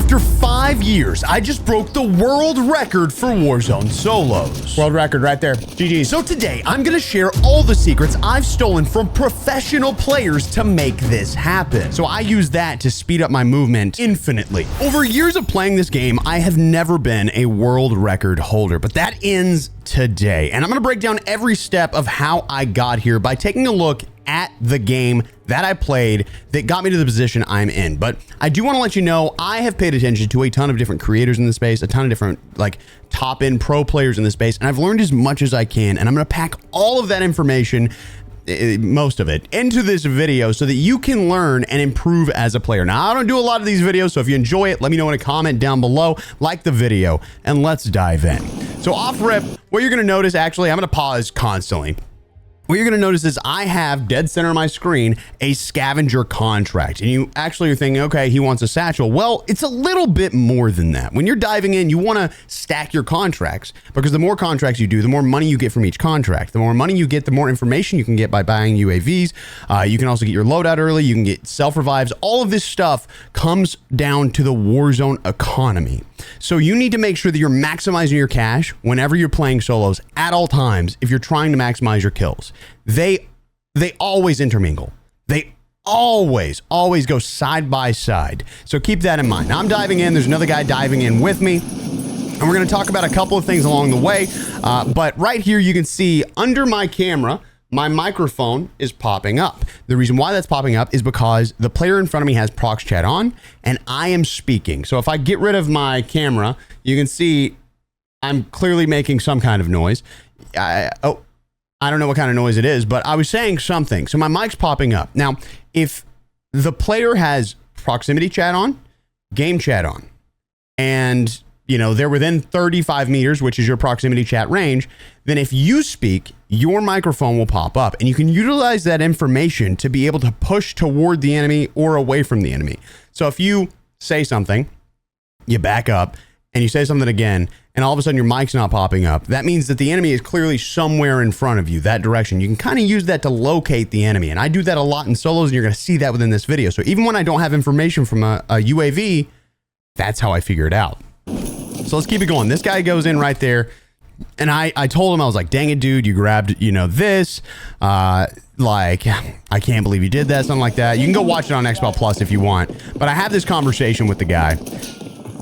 After 5 years, I just broke the world record for Warzone Solos. World record right there. GG. So today, I'm gonna share all the secrets I've stolen from professional players to make this happen. So I use that to speed up my movement infinitely. Over years of playing this game, I have never been a world record holder, but that ends today. And I'm gonna break down every step of how I got here by taking a look at the game that I played that got me to the position I'm in. But I do want to let you know, I have paid attention to a ton of different creators in the space, a ton of different like top end pro players in the space, and I've learned as much as I can. And I'm going to pack all of that information, most of it, into this video so that you can learn and improve as a player. Now, I don't do a lot of these videos, so if you enjoy it, let me know in a comment down below, like the video, and let's dive in. So off rip, what you're going to notice, actually, I'm going to pause constantly. What you're going to notice is I have dead center of my screen a scavenger contract, and you actually are thinking, okay, he wants a satchel. Well, it's a little bit more than that. When you're diving in, you want to stack your contracts, because the more contracts you do, the more money you get from each contract. The more money you get, the more information you can get by buying UAVs. You can also get your loadout early. You can get self revives. All of this stuff comes down to the Warzone economy. So you need to make sure that you're maximizing your cash whenever you're playing solos at all times if you're trying to maximize your kills. They always intermingle. They always go side by side. So keep that in mind. Now I'm diving in. There's another guy diving in with me. And we're going to talk about a couple of things along the way. But right here, you can see under my camera, my microphone is popping up. The reason why that's popping up is because the player in front of me has prox chat on and I am speaking. So if I get rid of my camera, you can see I'm clearly making some kind of noise. I don't know what kind of noise it is, but I was saying something. So my mic's popping up. Now, if the player has proximity chat on, game chat on, and you know, they're within 35 meters, which is your proximity chat range, then if you speak, your microphone will pop up and you can utilize that information to be able to push toward the enemy or away from the enemy. So if you say something, you back up and you say something again, and all of a sudden your mic's not popping up, that means that the enemy is clearly somewhere in front of you, that direction. You can kind of use that to locate the enemy. And I do that a lot in solos, and you're going to see that within this video. So even when I don't have information from a UAV, that's how I figure it out. So let's keep it going. This guy goes in right there. And I told him, I was like, dang it, dude, you grabbed, you know, this, like, I can't believe you did that, something like that. You can go watch it on Expel Plus if you want. But I have this conversation with the guy.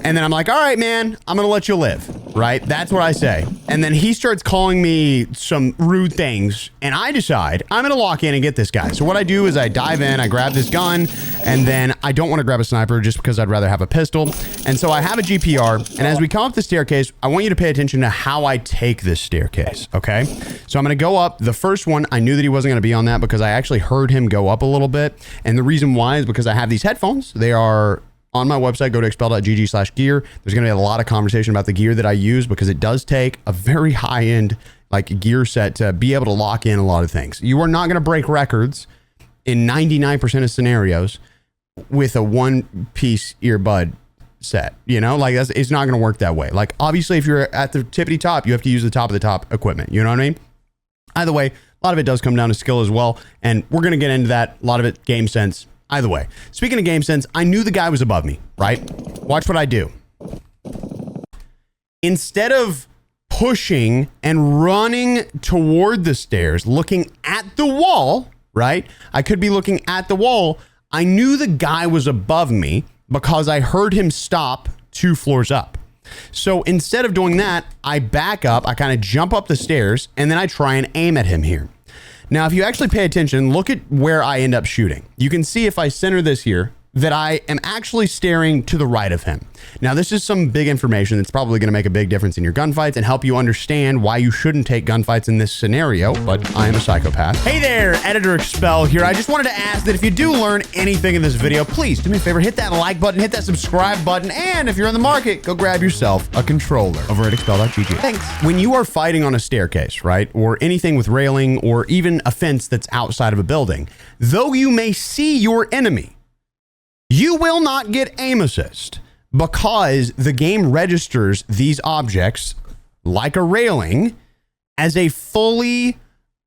And then I'm like, all right, man, I'm going to let you live, right? That's what I say. And then he starts calling me some rude things. And I decide I'm going to lock in and get this guy. So what I do is I dive in, I grab this gun, and then I don't want to grab a sniper just because I'd rather have a pistol. And so I have a GPR. And as we come up the staircase, I want you to pay attention to how I take this staircase, okay? So I'm going to go up. The first one, I knew that he wasn't going to be on that because I actually heard him go up a little bit. And the reason why is because I have these headphones. They are on my website. Go to expel.gg/gear. There's going to be a lot of conversation about the gear that I use because it does take a very high-end like gear set to be able to lock in a lot of things. You are not going to break records in 99% of scenarios with a one-piece earbud set. You know, like it's not going to work that way. Like obviously, if you're at the tippity top, you have to use the top of the top equipment. You know what I mean? Either way, a lot of it does come down to skill as well, and we're going to get into that. A lot of it game sense. Either way, speaking of game sense, I knew the guy was above me, right? Watch what I do. Instead of pushing and running toward the stairs, looking at the wall, right? I could be looking at the wall. I knew the guy was above me because I heard him stop 2 floors up. So instead of doing that, I back up, I kind of jump up the stairs, and then I try and aim at him here. Now, if you actually pay attention, look at where I end up shooting. You can see if I center this here, that I am actually staring to the right of him. Now, this is some big information that's probably going to make a big difference in your gunfights and help you understand why you shouldn't take gunfights in this scenario, but I am a psychopath. Hey there, Editor Expel here. I just wanted to ask that if you do learn anything in this video, please do me a favor, hit that like button, hit that subscribe button, and if you're in the market, go grab yourself a controller over at expel.gg. Thanks. When you are fighting on a staircase, right, or anything with railing or even a fence that's outside of a building, though you may see your enemy, you will not get aim assist because the game registers these objects like a railing as a fully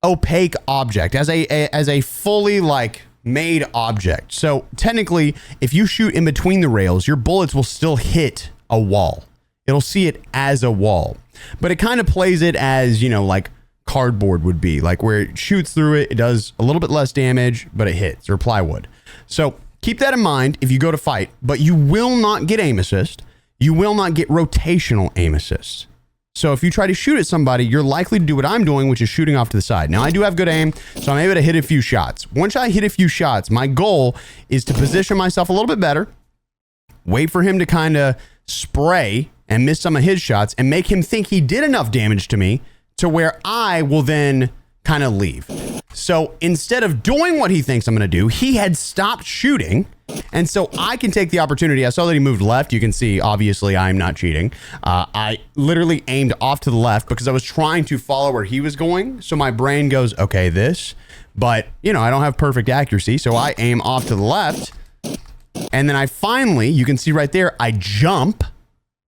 opaque object, as a fully like made object. So technically, if you shoot in between the rails, your bullets will still hit a wall. It'll see it as a wall, but it kind of plays it as, you know, like cardboard would be, like where it shoots through it, it does a little bit less damage, but it hits, or plywood. So keep that in mind if you go to fight, but you will not get aim assist. You will not get rotational aim assist. So if you try to shoot at somebody, you're likely to do what I'm doing, which is shooting off to the side. Now, I do have good aim, so I'm able to hit a few shots. Once I hit a few shots, my goal is to position myself a little bit better, wait for him to kind of spray and miss some of his shots, and make him think he did enough damage to me to where I will then kind of leave. So instead of doing what he thinks I'm going to do, he had stopped shooting. And so I can take the opportunity. I saw that he moved left. You can see, obviously, I'm not cheating. I literally aimed off to the left because I was trying to follow where he was going. So my brain goes, okay, this. But, you know, I don't have perfect accuracy. So I aim off to the left. And then I finally, you can see right there, I jump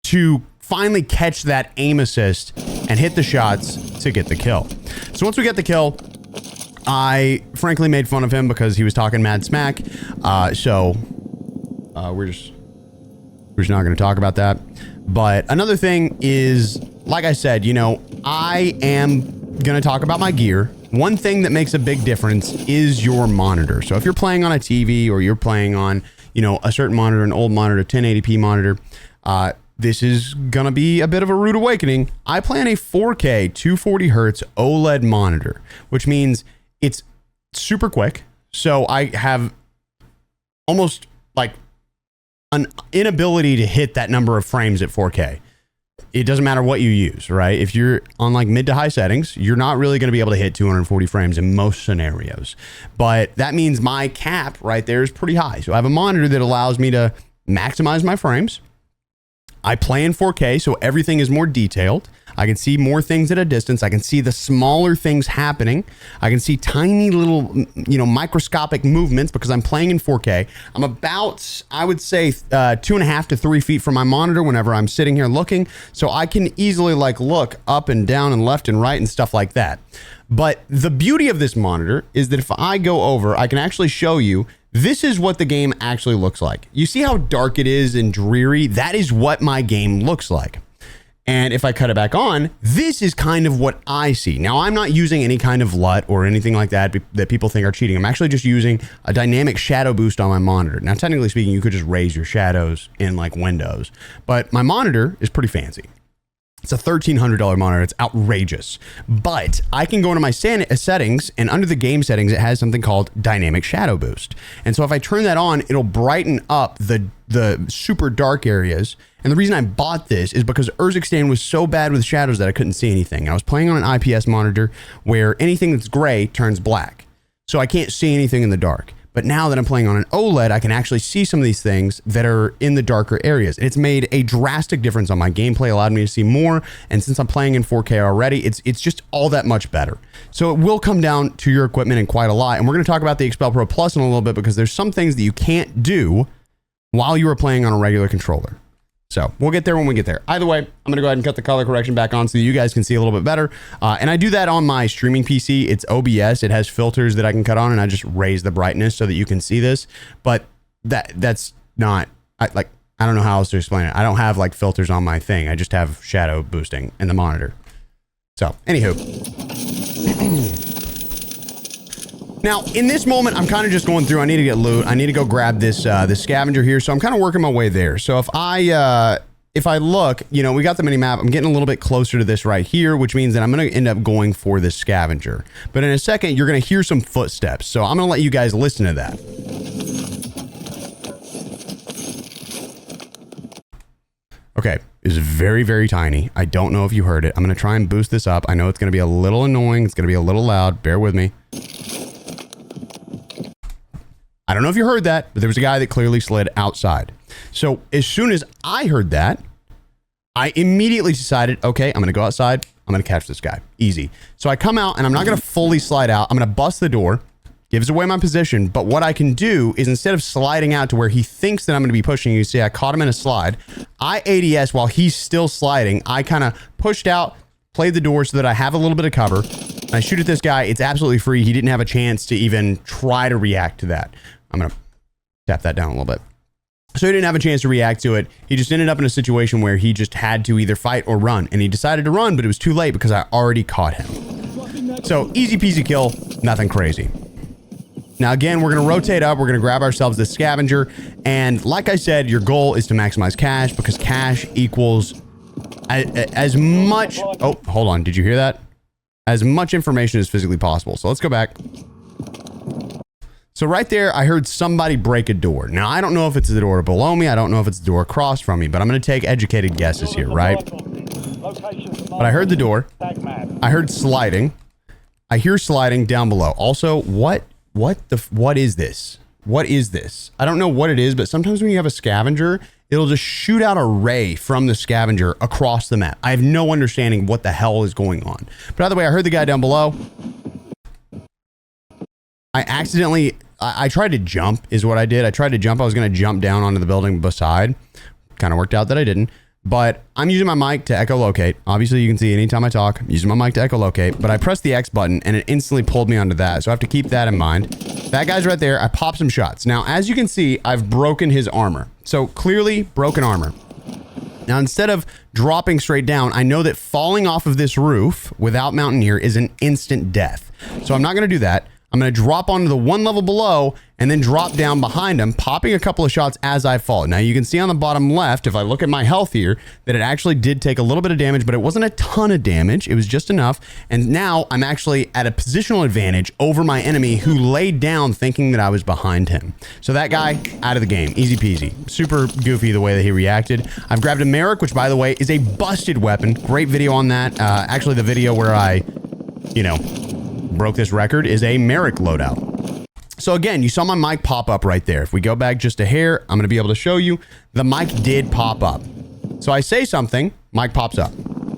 to finally catch that aim assist and hit the shots to get the kill. So once we get the kill, I frankly made fun of him because he was talking mad smack. So we're just not going to talk about that. But another thing is, like I said, you know, I am going to talk about my gear. One thing that makes a big difference is your monitor. So if you're playing on a TV or you're playing on, you know, a certain monitor, an old monitor, 1080p monitor, this is going to be a bit of a rude awakening. I play on a 4K 240 hertz OLED monitor, which means it's super quick. So I have almost like an inability to hit that number of frames at 4K. It doesn't matter what you use, right? If you're on like mid to high settings, you're not really going to be able to hit 240 frames in most scenarios. But that means my cap right there is pretty high. So I have a monitor that allows me to maximize my frames. I play in 4K, so everything is more detailed. I can see more things at a distance. I can see the smaller things happening. I can see tiny little, you know, microscopic movements because I'm playing in 4K. I'm about, I would say, 2.5 to 3 feet from my monitor whenever I'm sitting here looking. So I can easily like look up and down and left and right and stuff like that. But the beauty of this monitor is that if I go over, I can actually show you this is what the game actually looks like. You see how dark it is and dreary? That is what my game looks like. And if I cut it back on, this is kind of what I see. Now, I'm not using any kind of LUT or anything like that that people think are cheating. I'm actually just using a dynamic shadow boost on my monitor. Now, technically speaking, you could just raise your shadows in like Windows, but my monitor is pretty fancy. It's a $1,300 monitor. It's outrageous. But I can go into my settings, and under the game settings, it has something called Dynamic Shadow Boost. And so if I turn that on, it'll brighten up the super dark areas. And the reason I bought this is because Urzikstan was so bad with shadows that I couldn't see anything. I was playing on an IPS monitor where anything that's gray turns black. So I can't see anything in the dark. But now that I'm playing on an OLED, I can actually see some of these things that are in the darker areas. It's made a drastic difference on my gameplay, allowed me to see more. And since I'm playing in 4K already, it's just all that much better. So it will come down to your equipment and quite a lot. And we're going to talk about the Expel Pro Plus in a little bit because there's some things that you can't do while you are playing on a regular controller. So we'll get there when we get there. Either way, I'm going to go ahead and cut the color correction back on so you guys can see a little bit better. And I do that on my streaming PC. It's OBS. It has filters that I can cut on, and I just raise the brightness so that you can see this. But that's not, I don't know how else to explain it. I don't have like filters on my thing. I just have shadow boosting in the monitor. So anywho. Now, in this moment, I'm kind of just going through. I need to get loot. I need to go grab this this scavenger here. So I'm kind of working my way there. So if I look, you know, we got the mini map. I'm getting a little bit closer to this right here, which means that I'm going to end up going for this scavenger. But in a second, you're going to hear some footsteps. So I'm going to let you guys listen to that. Okay, it's very, very tiny. I don't know if you heard it. I'm going to try and boost this up. I know it's going to be a little annoying. It's going to be a little loud. Bear with me. I don't know if you heard that, but there was a guy that clearly slid outside. So as soon as I heard that, I immediately decided, okay, I'm going to go outside. I'm going to catch this guy. Easy. So I come out and I'm not going to fully slide out. I'm going to bust the door, gives away my position. But what I can do is instead of sliding out to where he thinks that I'm going to be pushing, you see, I caught him in a slide. I ADS while he's still sliding. I kind of pushed out, played the door so that I have a little bit of cover. I shoot at this guy. It's absolutely free. He didn't have a chance to even try to react to that. I'm going to tap that down a little bit. So he didn't have a chance to react to it. He just ended up in a situation where he just had to either fight or run. And he decided to run, but it was too late because I already caught him. So easy peasy kill, nothing crazy. Now, again, we're going to rotate up. We're going to grab ourselves this scavenger. And like I said, your goal is to maximize cash because cash equals as much... Oh, hold on. Did you hear that? As much information as physically possible. So let's go back. So right there, I heard somebody break a door. Now, I don't know if it's the door below me. I don't know if it's the door across from me, but I'm going to take educated guesses here, right? But I heard the door. I heard sliding. I hear sliding down below. Also, what is this? What is this? I don't know what it is, but sometimes when you have a scavenger, it'll just shoot out a ray from the scavenger across the map. I have no understanding what the hell is going on. But by the way, I heard the guy down below. I tried to jump is what I did. I tried to jump. I was going to jump down onto the building beside. Kind of worked out that I didn't. But I'm using my mic to echolocate. Obviously, you can see anytime I talk, I'm using my mic to echolocate. But I pressed the X button and it instantly pulled me onto that. So I have to keep that in mind. That guy's right there. I popped some shots. Now, as you can see, I've broken his armor. So clearly broken armor. Now, instead of dropping straight down, I know that falling off of this roof without Mountaineer is an instant death. So I'm not going to do that. I'm going to drop onto the one level below and then drop down behind him, popping a couple of shots as I fall. Now, you can see on the bottom left, if I look at my health here, that it actually did take a little bit of damage, but it wasn't a ton of damage. It was just enough. And now I'm actually at a positional advantage over my enemy who laid down thinking that I was behind him. So that guy, out of the game. Easy peasy. Super goofy the way that he reacted. I've grabbed a Merrick, which, by the way, is a busted weapon. Great video on that. Actually, the video where I, broke this record is a Merrick loadout. So again, you saw my mic pop up right there. If we go back just a hair, I'm going to be able to show you the mic did pop up. So I say something, mic pops up.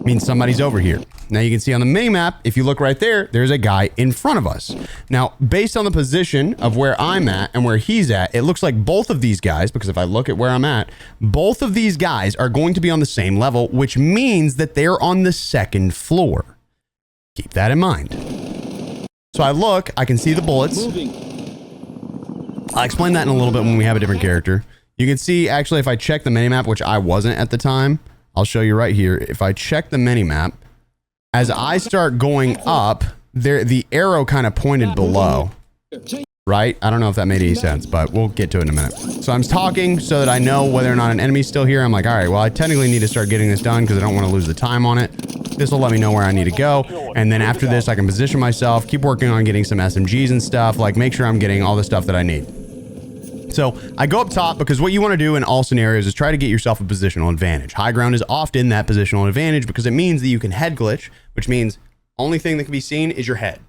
Means somebody's over here. Now you can see on the mini map, if you look right there, there's a guy in front of us. Now, based on the position of where I'm at and where he's at, it looks like both of these guys, because if I look at where I'm at, both of these guys are going to be on the same level, which means that they're on the second floor. Keep that in mind. So I look, I can see the bullets. I'll explain that in a little bit when we have a different character. You can see, actually, if I check the minimap, which I wasn't at the time, I'll show you right here. If I check the minimap, as I start going up, the arrow kind of pointed below. Right? I don't know if that made any sense, but we'll get to it in a minute. So I'm talking so that I know whether or not an enemy's still here. I'm like, all right, well, I technically need to start getting this done because I don't want to lose the time on it. This will let me know where I need to go. And then after this, I can position myself, keep working on getting some SMGs and stuff, like make sure I'm getting all the stuff that I need. So I go up top because what you want to do in all scenarios is try to get yourself a positional advantage. High ground is often that positional advantage because it means that you can head glitch, which means only thing that can be seen is your head.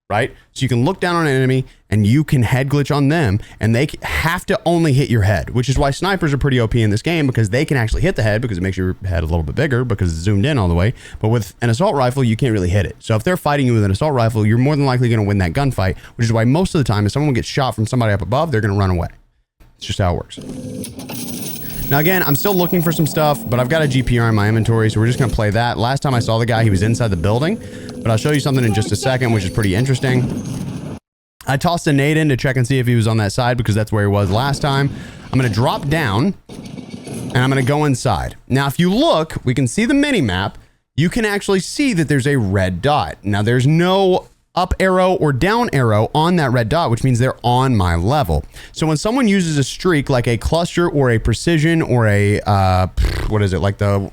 Right? So you can look down on an enemy and you can head glitch on them and they have to only hit your head, which is why snipers are pretty OP in this game because they can actually hit the head because it makes your head a little bit bigger because it's zoomed in all the way. But with an assault rifle, you can't really hit it. So if they're fighting you with an assault rifle, you're more than likely going to win that gunfight, which is why most of the time if someone gets shot from somebody up above, they're going to run away. It's just how it works. Now again, I'm still looking for some stuff, but I've got a GPR in my inventory, so we're just going to play that. Last time I saw the guy, he was inside the building. But I'll show you something in just a second, which is pretty interesting. I tossed a nade in to check and see if he was on that side because that's where he was last time. I'm going to drop down and I'm going to go inside. Now, if you look, we can see the mini map. You can actually see that there's a red dot. Now, there's no up arrow or down arrow on that red dot, which means they're on my level. So when someone uses a streak like a cluster or a precision or a, what is it? Like the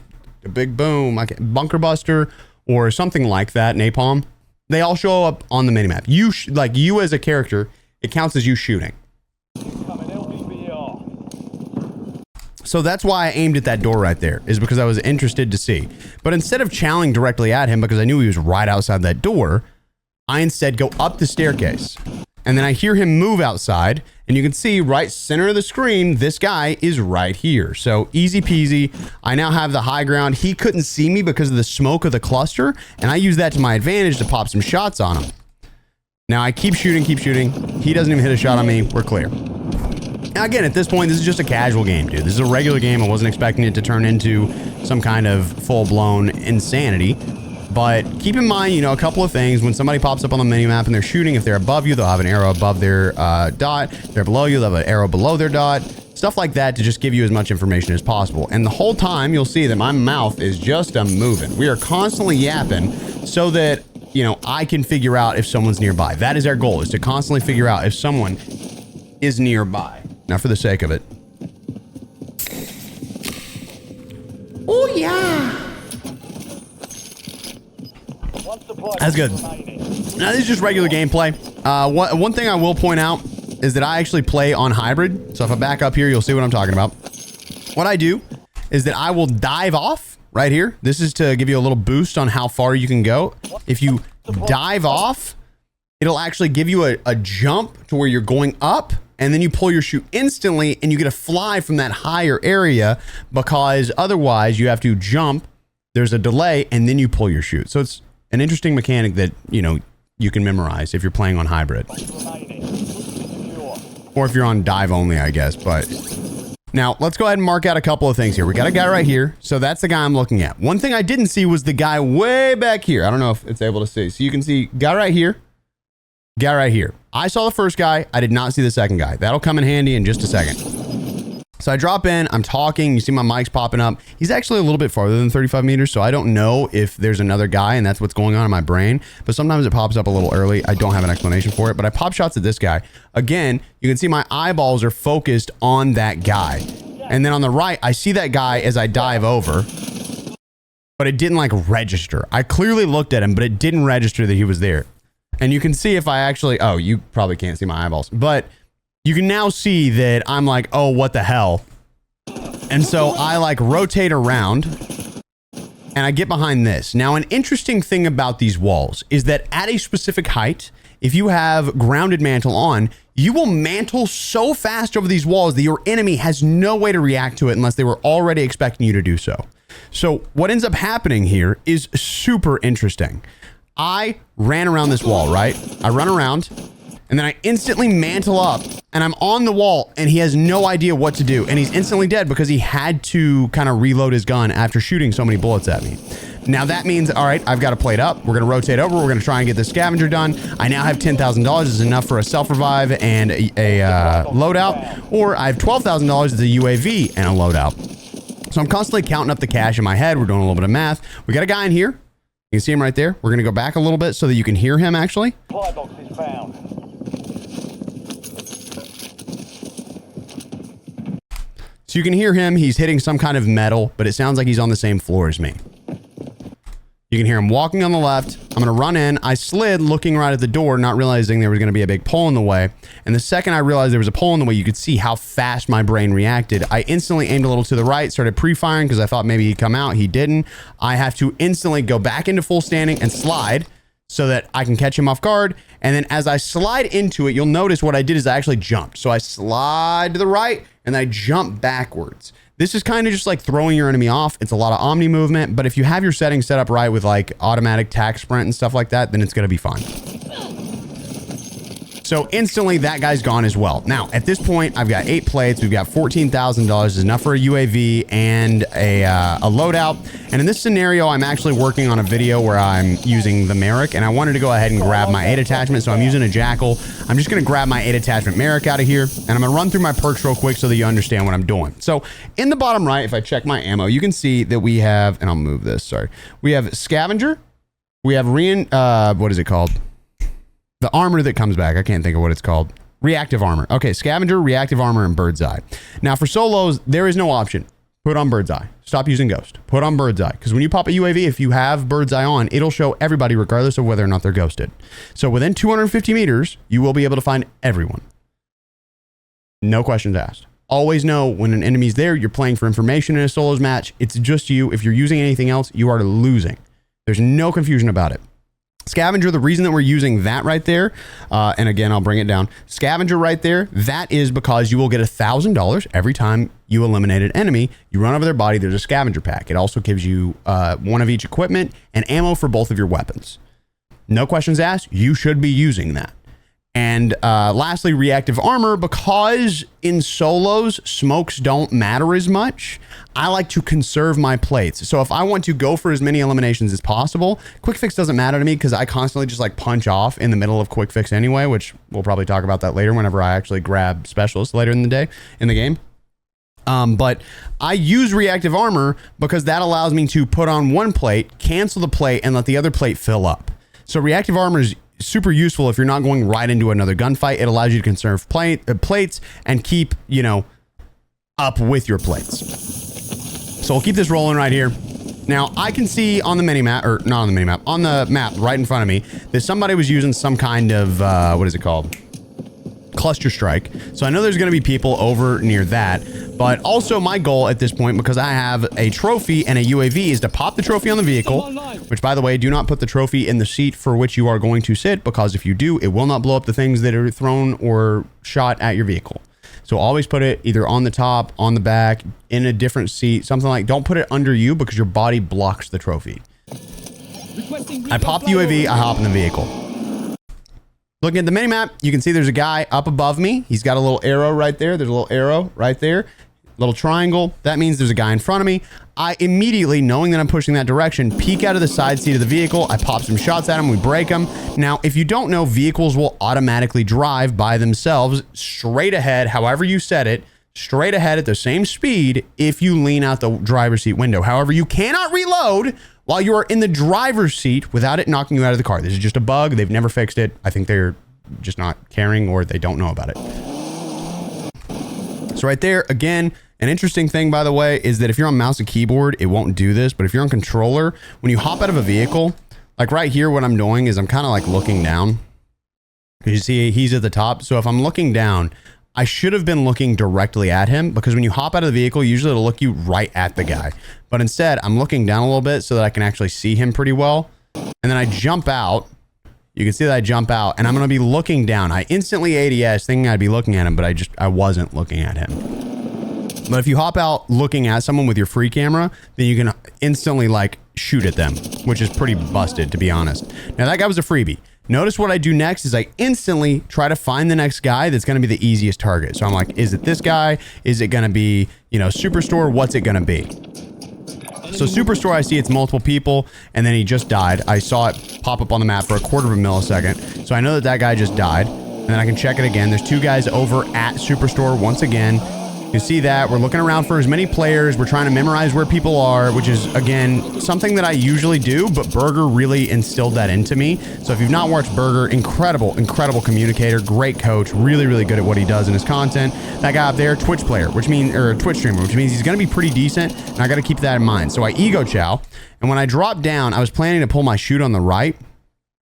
big boom, like bunker buster, or something like that, napalm, they all show up on the minimap. You as a character, it counts as you shooting. So that's why I aimed at that door right there, is because I was interested to see. But instead of chowing directly at him, because I knew he was right outside that door, I instead go up the staircase. And then I hear him move outside, and you can see right center of the screen, this guy is right here. So easy peasy. I now have the high ground. He couldn't see me because of the smoke of the cluster, and I use that to my advantage to pop some shots on him. Now I keep shooting. He doesn't even hit a shot on me. We're clear. Now again, at this point, this is just a casual game, dude. This is a regular game. I wasn't expecting it to turn into some kind of full-blown insanity. But keep in mind, you know, a couple of things. When somebody pops up on the minimap and they're shooting, if they're above you, they'll have an arrow above their dot. If they're below you, they'll have an arrow below their dot. Stuff like that to just give you as much information as possible. And the whole time, you'll see that my mouth is just moving. We are constantly yapping so that, you know, I can figure out if someone's nearby. That is our goal, is to constantly figure out if someone is nearby. Now, for the sake of it. Oh, yeah. That's good. Now, this is just regular gameplay. One thing I will point out is that I actually play on hybrid. So if I back up here, you'll see what I'm talking about. What I do is that I will dive off right here. This is to give you a little boost on how far you can go. If you dive off, it'll actually give you a jump to where you're going up, and then you pull your chute instantly and you get to fly from that higher area, because otherwise you have to jump. There's a delay and then you pull your chute. So it's an interesting mechanic that, you know, you can memorize if you're playing on hybrid. Or if you're on dive only, I guess. But now let's go ahead and mark out a couple of things here. We got a guy right here. So that's the guy I'm looking at. One thing I didn't see was the guy way back here. I don't know if it's able to see. So you can see guy right here, guy right here. I saw the first guy. I did not see the second guy. That'll come in handy in just a second. So I drop in, I'm talking, you see my mic's popping up. He's actually a little bit farther than 35 meters, so I don't know if there's another guy and that's what's going on in my brain, but sometimes it pops up a little early. I don't have an explanation for it, but I pop shots at this guy. Again, you can see my eyeballs are focused on that guy. And then on the right, I see that guy as I dive over, but it didn't like register. I clearly looked at him, but it didn't register that he was there. And you can see if I actually, oh, you probably can't see my eyeballs, but you can now see that I'm like, oh, what the hell? And so I like rotate around and I get behind this. Now, an interesting thing about these walls is that at a specific height, if you have grounded mantle on, you will mantle so fast over these walls that your enemy has no way to react to it unless they were already expecting you to do so. So what ends up happening here is super interesting. I ran around this wall, right? I run around. And then I instantly mantle up and I'm on the wall and he has no idea what to do. And he's instantly dead because he had to kind of reload his gun after shooting so many bullets at me. Now that means, all right, I've got to play it up. We're going to rotate over. We're going to try and get this scavenger done. I now have $10,000. It's enough for a self-revive and a loadout. Or I have $12,000. It's a UAV and a loadout. So I'm constantly counting up the cash in my head. We're doing a little bit of math. We got a guy in here. You can see him right there. We're going to go back a little bit so that you can hear him actually. Supply box is found. So you can hear him. He's hitting some kind of metal, but it sounds like he's on the same floor as me. You can hear him walking on the left. I'm going to run in. I slid looking right at the door, not realizing there was going to be a big pole in the way. And the second I realized there was a pole in the way, you could see how fast my brain reacted. I instantly aimed a little to the right, started pre-firing because I thought maybe he'd come out. He didn't. I have to instantly go back into full standing and slide so that I can catch him off guard. And then as I slide into it, you'll notice what I did is I actually jumped. So I slide to the right and I jump backwards. This is kind of just like throwing your enemy off. It's a lot of omni movement, but if you have your settings set up right with like automatic tack sprint and stuff like that, then it's going to be fine. So instantly that guy's gone as well. Now at this point, I've got 8 plates. We've got $14,000 is enough for a UAV and a loadout. And in this scenario, I'm actually working on a video where I'm using the Merrick and I wanted to go ahead and grab my 8 attachment. So I'm using a Jackal. I'm just going to grab my 8 attachment Merrick out of here and I'm going to run through my perks real quick so that you understand what I'm doing. So in the bottom right, if I check my ammo, you can see that we have, and I'll move this, sorry. We have Scavenger. We have what is it called? The armor that comes back. I can't think of what it's called. Reactive armor. Okay, Scavenger, reactive armor, and bird's eye. Now for solos, there is no option. Put on bird's eye. Stop using ghost. Put on bird's eye. Because when you pop a UAV, if you have bird's eye on, it'll show everybody regardless of whether or not they're ghosted. So within 250 meters, you will be able to find everyone. No questions asked. Always know when an enemy's there, you're playing for information in a solos match. It's just you. If you're using anything else, you are losing. There's no confusion about it. Scavenger, the reason that we're using that right there, and again, I'll bring it down. Scavenger right there, that is because you will get $1,000 every time you eliminate an enemy. You run over their body, there's a scavenger pack. It also gives you one of each equipment and ammo for both of your weapons. No questions asked, you should be using that. And lastly, reactive armor, because in solos, smokes don't matter as much. I like to conserve my plates. So if I want to go for as many eliminations as possible, quick fix doesn't matter to me because I constantly just like punch off in the middle of quick fix anyway, which we'll probably talk about that later whenever I actually grab specialists later in the day in the game. But I use reactive armor because that allows me to put on one plate, cancel the plate, and let the other plate fill up. So reactive armor is super useful if you're not going right into another gunfight. It allows you to conserve plates and keep, you know, up with your plates. So we'll keep this rolling right here. Now I can see on the minimap, or not on the minimap, on the map right in front of me, that somebody was using some kind of, what is it called? Cluster strike. So I know there's going to be people over near that, but also my goal at this point, because I have a trophy and a UAV, is to pop the trophy on the vehicle, which by the way, do not put the trophy in the seat for which you are going to sit, because if you do, it will not blow up the things that are thrown or shot at your vehicle. So always put it either on the top, on the back, in a different seat, something like, don't put it under you because your body blocks the trophy. I pop the UAV, I hop in the vehicle. Looking at the minimap, you can see there's a guy up above me. He's got a little arrow right there. There's a little arrow right there. Little triangle. That means there's a guy in front of me. I immediately, knowing that I'm pushing that direction, peek out of the side seat of the vehicle. I pop some shots at him. We break him. Now, if you don't know, vehicles will automatically drive by themselves straight ahead, however you set it, straight ahead at the same speed if you lean out the driver's seat window. However, you cannot reload while you are in the driver's seat without it knocking you out of the car. This is just a bug. They've never fixed it. I think they're just not caring, or they don't know about it. So right there, again, an interesting thing, by the way, is that if you're on mouse and keyboard, it won't do this. But if you're on controller, when you hop out of a vehicle, like right here, what I'm doing is I'm kind of like looking down. You see he's at the top. So if I'm looking down, I should have been looking directly at him, because when you hop out of the vehicle, usually it'll look you right at the guy. But instead, I'm looking down a little bit so that I can actually see him pretty well. And then I jump out. You can see that I jump out, and I'm going to be looking down. I instantly ADS thinking I'd be looking at him, but I wasn't looking at him. But if you hop out looking at someone with your free camera, then you can instantly like shoot at them, which is pretty busted, to be honest. Now that guy was a freebie. Notice what I do next is I instantly try to find the next guy that's going to be the easiest target. So I'm like, is it this guy? Is it going to be, you know, Superstore? What's it going to be? So Superstore, I see it's multiple people, and then he just died. I saw it pop up on the map for a quarter of a millisecond. So I know that that guy just died, and then I can check it again. There's two guys over at Superstore once again. You can see that we're looking around for as many players. We're trying to memorize where people are, which is, again, something that I usually do, but Burger really instilled that into me. So if you've not watched Burger, incredible communicator, great coach, really good at what he does in his content. That guy up there, Twitch player, which means, or Twitch streamer, which means he's going to be pretty decent, and I got to keep that in mind. So I ego chow, and when I dropped down, I was planning to pull my chute on the right.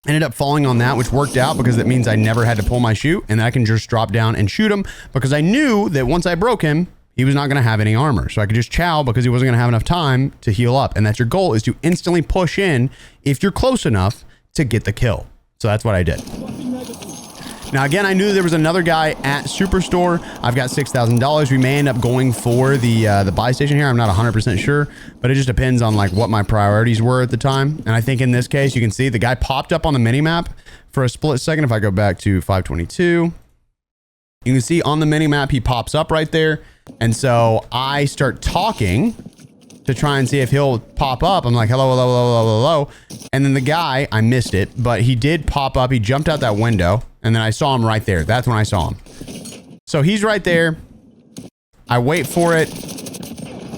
Ended up falling on that, which worked out because that means I never had to pull my chute, and I can just drop down and shoot him, because I knew that once I broke him, he was not going to have any armor. So I could just chow because he wasn't going to have enough time to heal up. And that's your goal, is to instantly push in if you're close enough to get the kill. So that's what I did. Now, again, I knew there was another guy at Superstore. I've got $6,000. We may end up going for the buy station here. I'm not 100% sure, but it just depends on like what my priorities were at the time. And I think in this case, you can see the guy popped up on the minimap for a split second. If I go back to 522, you can see on the minimap, he pops up right there. And so I start talking to try and see if he'll pop up. I'm like, hello, hello, hello, hello, hello. And then the guy, I missed it, but he did pop up. He jumped out that window, and then I saw him right there. That's when I saw him. So he's right there. I wait for it.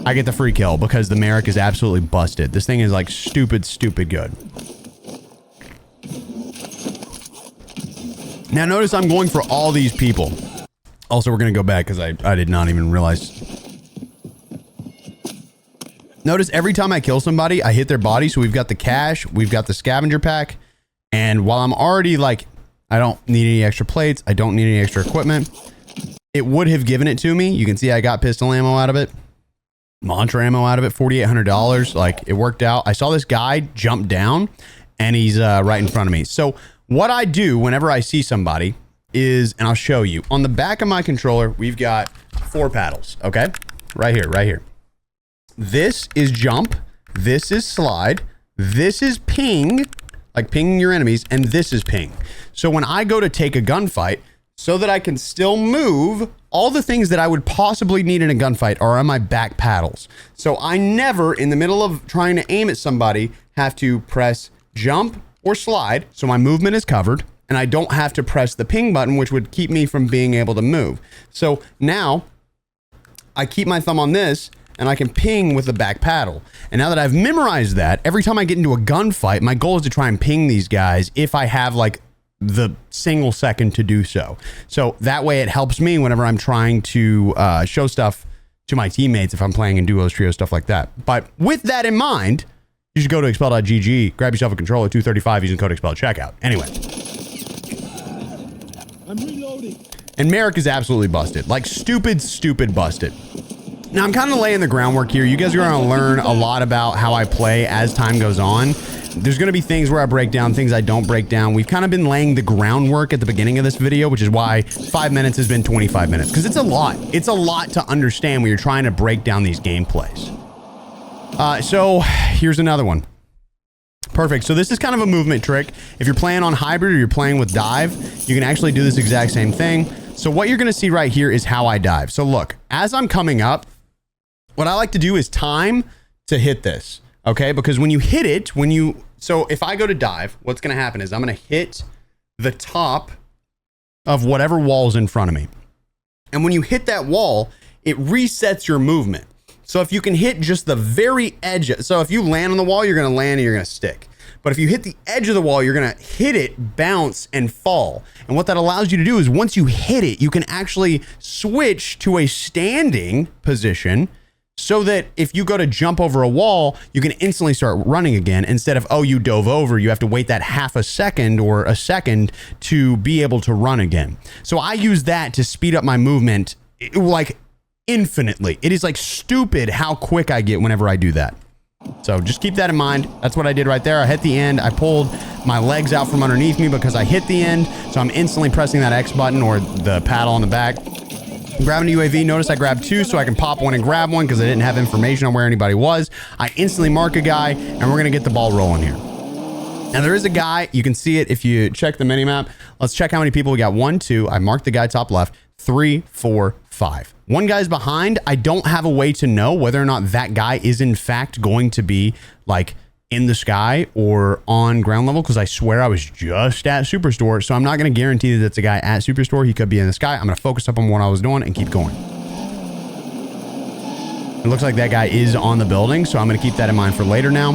I get the free kill because the Merrick is absolutely busted. This thing is like stupid good. Now notice I'm going for all these people. Also, we're going to go back because I did not even realize. Notice every time I kill somebody, I hit their body. So we've got the cash, we've got the scavenger pack. And while I'm already like, I don't need any extra plates, I don't need any extra equipment, it would have given it to me. You can see I got pistol ammo out of it, Mantra ammo out of it, $4,800. Like, it worked out. I saw this guy jump down, and he's right in front of me. So what I do whenever I see somebody is, and I'll show you, on the back of my controller, we've got 4 paddles, okay? Right here. This is jump. This is slide. This is ping. like pinging your enemies, and this is ping. So when I go to take a gunfight, so that I can still move, all the things that I would possibly need in a gunfight are on my back paddles. So I never, in the middle of trying to aim at somebody, have to press jump or slide, so my movement is covered, and I don't have to press the ping button, which would keep me from being able to move. So now I keep my thumb on this, and I can ping with the back paddle. And now that I've memorized that, every time I get into a gunfight, my goal is to try and ping these guys if I have like the single second to do so. So that way it helps me whenever I'm trying to show stuff to my teammates if I'm playing in duos, trios, stuff like that. But with that in mind, you should go to expel.gg, grab yourself a controller, $235 using code Expel at checkout. Anyway. I'm reloading. And Merrick is absolutely busted. Like stupid busted. Now I'm kind of laying the groundwork here. You guys are going to learn a lot about how I play as time goes on. There's going to be things where I break down, things I don't break down. We've kind of been laying the groundwork at the beginning of this video, which is why 5 minutes has been 25 minutes, because it's a lot. It's a lot to understand when you're trying to break down these gameplays. So here's another one. Perfect. So this is kind of a movement trick. If you're playing on hybrid or you're playing with dive, you can actually do this exact same thing. So what you're going to see right here is how I dive. So look, as I'm coming up, what I like to do is time to hit this. Okay, because when you hit it, so if I go to dive, what's going to happen is I'm going to hit the top of whatever wall's in front of me. And when you hit that wall, it resets your movement. So if you can hit just the very edge, so if you land on the wall, you're going to land and you're going to stick. But if you hit the edge of the wall, you're going to hit it, bounce, and fall. And what that allows you to do is once you hit it, you can actually switch to a standing position, so that if you go to jump over a wall, you can instantly start running again instead of, oh, you dove over, you have to wait that half a second or a second to be able to run again. So I use that to speed up my movement like infinitely. It is like stupid how quick I get whenever I do that. So just keep that in mind. That's what I did right there. I hit the end. I pulled my legs out from underneath me because I hit the end. So I'm instantly pressing that X button or the paddle on the back. Grabbing a UAV, notice I grabbed two so I can pop one and grab one because I didn't have information on where anybody was. I instantly mark a guy and we're going to get the ball rolling here. Now there is a guy, you can see it if you check the mini map. Let's check how many people we got. 1, 2, I marked the guy top left, 3, 4, 5. One guy's behind. I don't have a way to know whether or not that guy is in fact going to be like in the sky or on ground level, because I swear I was just at Superstore, so I'm not going to guarantee that it's a guy at Superstore. He could be in the sky. I'm going to focus up on what I was doing and keep going. It looks like that guy is on the building, so I'm going to keep that in mind for later now.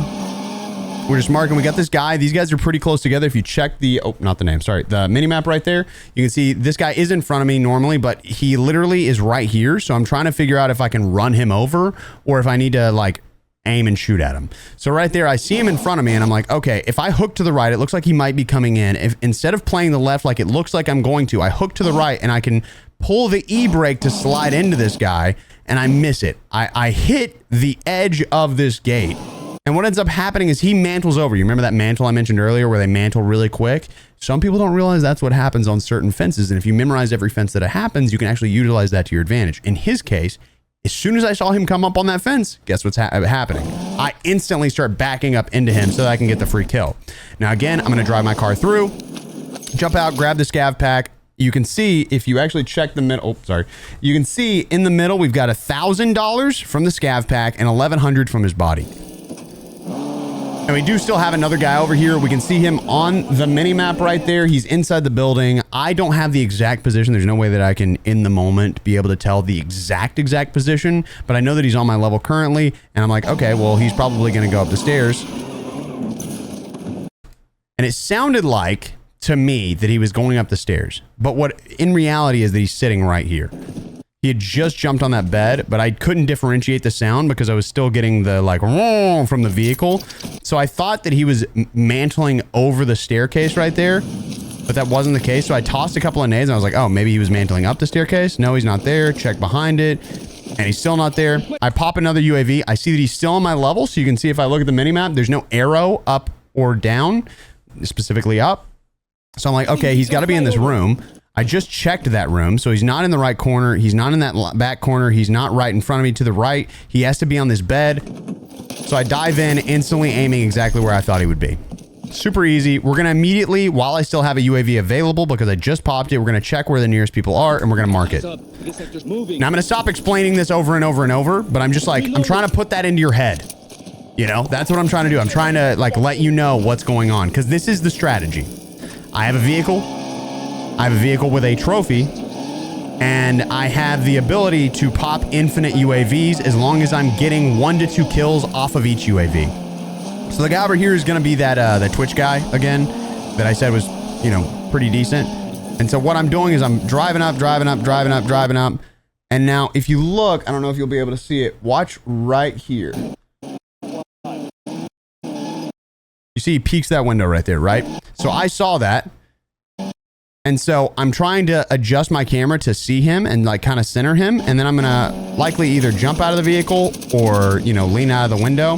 We're just marking. We got this guy. These guys are pretty close together. If you check the, oh, not the name, sorry, the mini map right there, you can see this guy is in front of me normally, but he literally is right here. So I'm trying to figure out if I can run him over or if I need to like aim and shoot at him. So right there, I see him in front of me and I'm like, okay, if I hook to the right, it looks like he might be coming in. If instead of playing the left like it looks like I'm going to, I hook to the right and I can pull the E-brake to slide into this guy and I miss it. I hit the edge of this gate. And what ends up happening is he mantles over. You remember that mantle I mentioned earlier where they mantle really quick? Some people don't realize that's what happens on certain fences. And if you memorize every fence that it happens, you can actually utilize that to your advantage. In his case, as soon as I saw him come up on that fence, guess what's happening? I instantly start backing up into him so that I can get the free kill. Now, again, I'm going to drive my car through, jump out, grab the scav pack. You can see if you actually check the middle, oh, sorry. You can see in the middle, we've got $1,000 from the scav pack and $1,100 from his body. And we do still have another guy over here. We can see him on the mini map right there. He's inside the building. I don't have the exact position. There's no way that I can, in the moment, be able to tell the exact position, but I know that he's on my level currently. And I'm like, okay, well, he's probably going to go up the stairs. And it sounded like, to me, that he was going up the stairs. But what in reality is that he's sitting right here. He had just jumped on that bed, but I couldn't differentiate the sound because I was still getting the like from the vehicle. So I thought that he was mantling over the staircase right there, but that wasn't the case. So I tossed a couple of nades and I was like, oh, maybe he was mantling up the staircase. No, he's not there. Check behind it. And he's still not there. I pop another UAV. I see that he's still on my level. So you can see if I look at the mini map, there's no arrow up or down, specifically up. So I'm like, okay, he's got to be in this room. I just checked that room, so he's not in the right corner. He's not in that back corner. He's not right in front of me to the right. He has to be on this bed. So I dive in, instantly aiming exactly where I thought he would be. Super easy. We're going to immediately, while I still have a UAV available because I just popped it, we're going to check where the nearest people are and we're going to mark it. Now I'm going to stop explaining this over and over and over, but I'm just like, I'm trying to put that into your head. You know, that's what I'm trying to do. I'm trying to like let you know what's going on because this is the strategy. I have a vehicle. I have a vehicle with a trophy and I have the ability to pop infinite UAVs as long as I'm getting 1 to 2 kills off of each UAV. So the guy over here is going to be that Twitch guy again that I said was, you know, pretty decent. And so what I'm doing is I'm driving up. And now if you look, I don't know if you'll be able to see it. Watch right here. You see he peeks that window right there, right? So I saw that. And so I'm trying to adjust my camera to see him and like kind of center him. And then I'm going to likely either jump out of the vehicle or, you know, lean out of the window.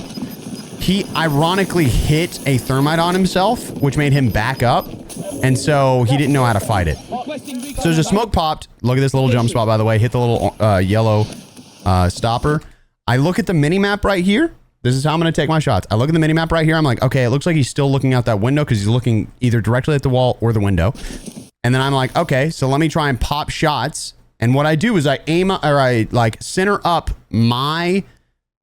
He ironically hit a thermite on himself, which made him back up. And so he didn't know how to fight it. So there's a smoke popped. Look at this little jump spot, by the way. Hit the little yellow stopper. I look at the mini map right here. This is how I'm going to take my shots. I look at the mini map right here. I'm like, okay, it looks like he's still looking out that window because he's looking either directly at the wall or the window. And then I'm like, okay, so let me try and pop shots. And what I do is I aim or I like center up my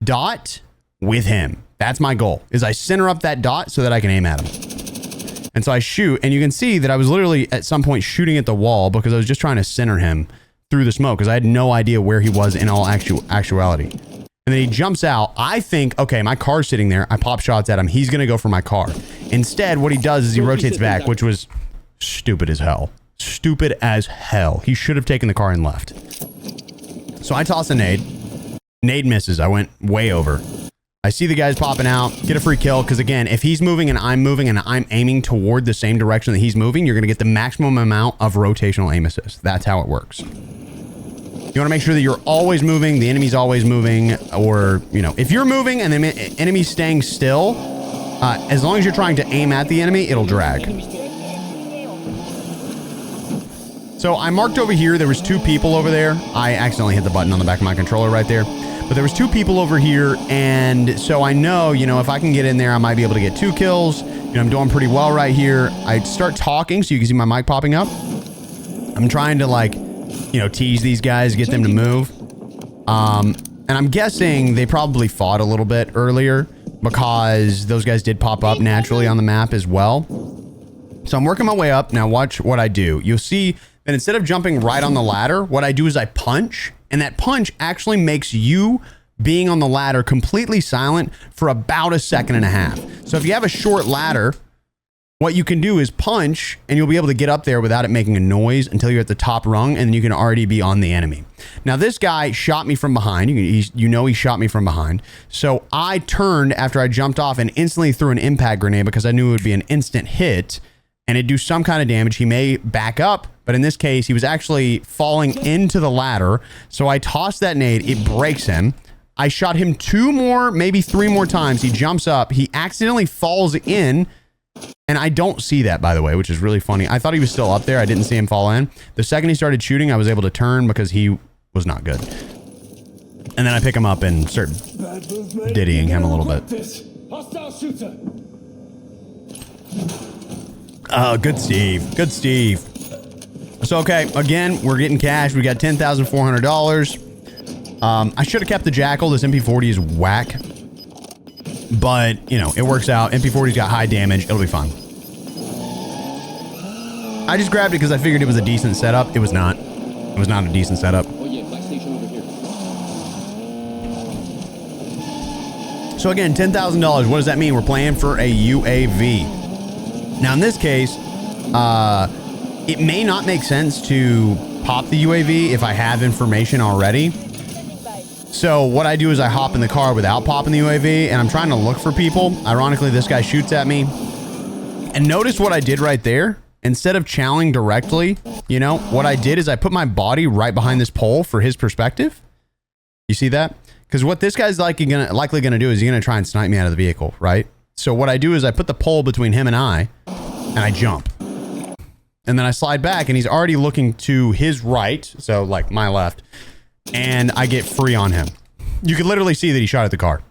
dot with him. That's my goal, is I center up that dot so that I can aim at him. And so I shoot, and you can see that I was literally at some point shooting at the wall because I was just trying to center him through the smoke because I had no idea where he was in all actuality. And then he jumps out. I think, okay, my car's sitting there. I pop shots at him. He's going to go for my car. Instead, what he does is he rotates back, which was stupid as hell. Stupid as hell. He should have taken the car and left. So I toss a nade. Nade misses. I went way over. I see the guys popping out, get a free kill, because again, if he's moving and I'm aiming toward the same direction that he's moving, you're going to get the maximum amount of rotational aim assist. That's how it works. You want to make sure that you're always moving, the enemy's always moving, or, you know, if you're moving and the enemy's staying still, as long as you're trying to aim at the enemy, it'll drag. So I marked over here, there was 2 people over there. I accidentally hit the button on the back of my controller right there. But there was 2 people over here, and so I know, you know, if I can get in there, I might be able to get 2 kills. You know, I'm doing pretty well right here. I start talking, so you can see my mic popping up. I'm trying to, like, you know, tease these guys, get them to move. And I'm guessing they probably fought a little bit earlier because those guys did pop up naturally on the map as well. So I'm working my way up. Now watch what I do. You'll see that instead of jumping right on the ladder, what I do is I punch. And that punch actually makes you being on the ladder completely silent for about 1.5 seconds. So if you have a short ladder, what you can do is punch and you'll be able to get up there without it making a noise until you're at the top rung, and then you can already be on the enemy. Now this guy shot me from behind. You know he shot me from behind. So I turned after I jumped off and instantly threw an impact grenade because I knew it would be an instant hit and it'd do some kind of damage. He may back up, but in this case, he was actually falling into the ladder. So I tossed that nade. It breaks him. I shot him 2 more, maybe 3 more times. He jumps up. He accidentally falls in. And I don't see that, by the way, which is really funny. I thought he was still up there. I didn't see him fall in. The second he started shooting, I was able to turn because he was not good. And then I pick him up and start diddying him a little bit. Oh, good Steve. Good Steve. So, okay, again, we're getting cash. We got $10,400. I should have kept the Jackal. This MP40 is whack. But, you know, it works out. MP40's got high damage. It'll be fine. I just grabbed it because I figured it was a decent setup. It was not. It was not a decent setup. So again, $10,000. What does that mean? We're playing for a UAV. Now, in this case, it may not make sense to pop the UAV if I have information already. So what I do is I hop in the car without popping the UAV, and I'm trying to look for people. Ironically, this guy shoots at me. And notice what I did right there. Instead of challenging directly, you know, what I did is I put my body right behind this pole for his perspective. You see that? Because what this guy's likely gonna do is he's gonna try and snipe me out of the vehicle, right? So what I do is I put the pole between him and I jump. And then I slide back, and he's already looking to his right, so like my left, and I get free on him. You can literally see that he shot at the car.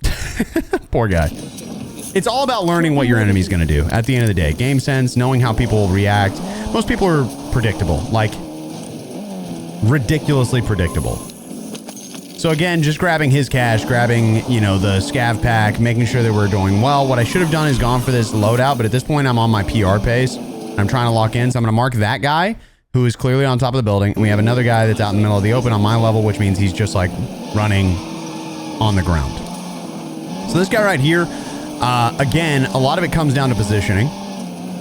Poor guy. It's all about learning what your enemy's going to do at the end of the day. Game sense, knowing how people react. Most people are predictable, like ridiculously predictable. So again, just grabbing his cash, grabbing, you know, the scav pack, making sure that we're doing well. What I should have done is gone for this loadout, but at this point I'm on my PR pace. I'm trying to lock in, so I'm going to mark that guy who is clearly on top of the building. And we have another guy that's out in the middle of the open on my level, which means he's just like running on the ground. So this guy right here, again, a lot of it comes down to positioning.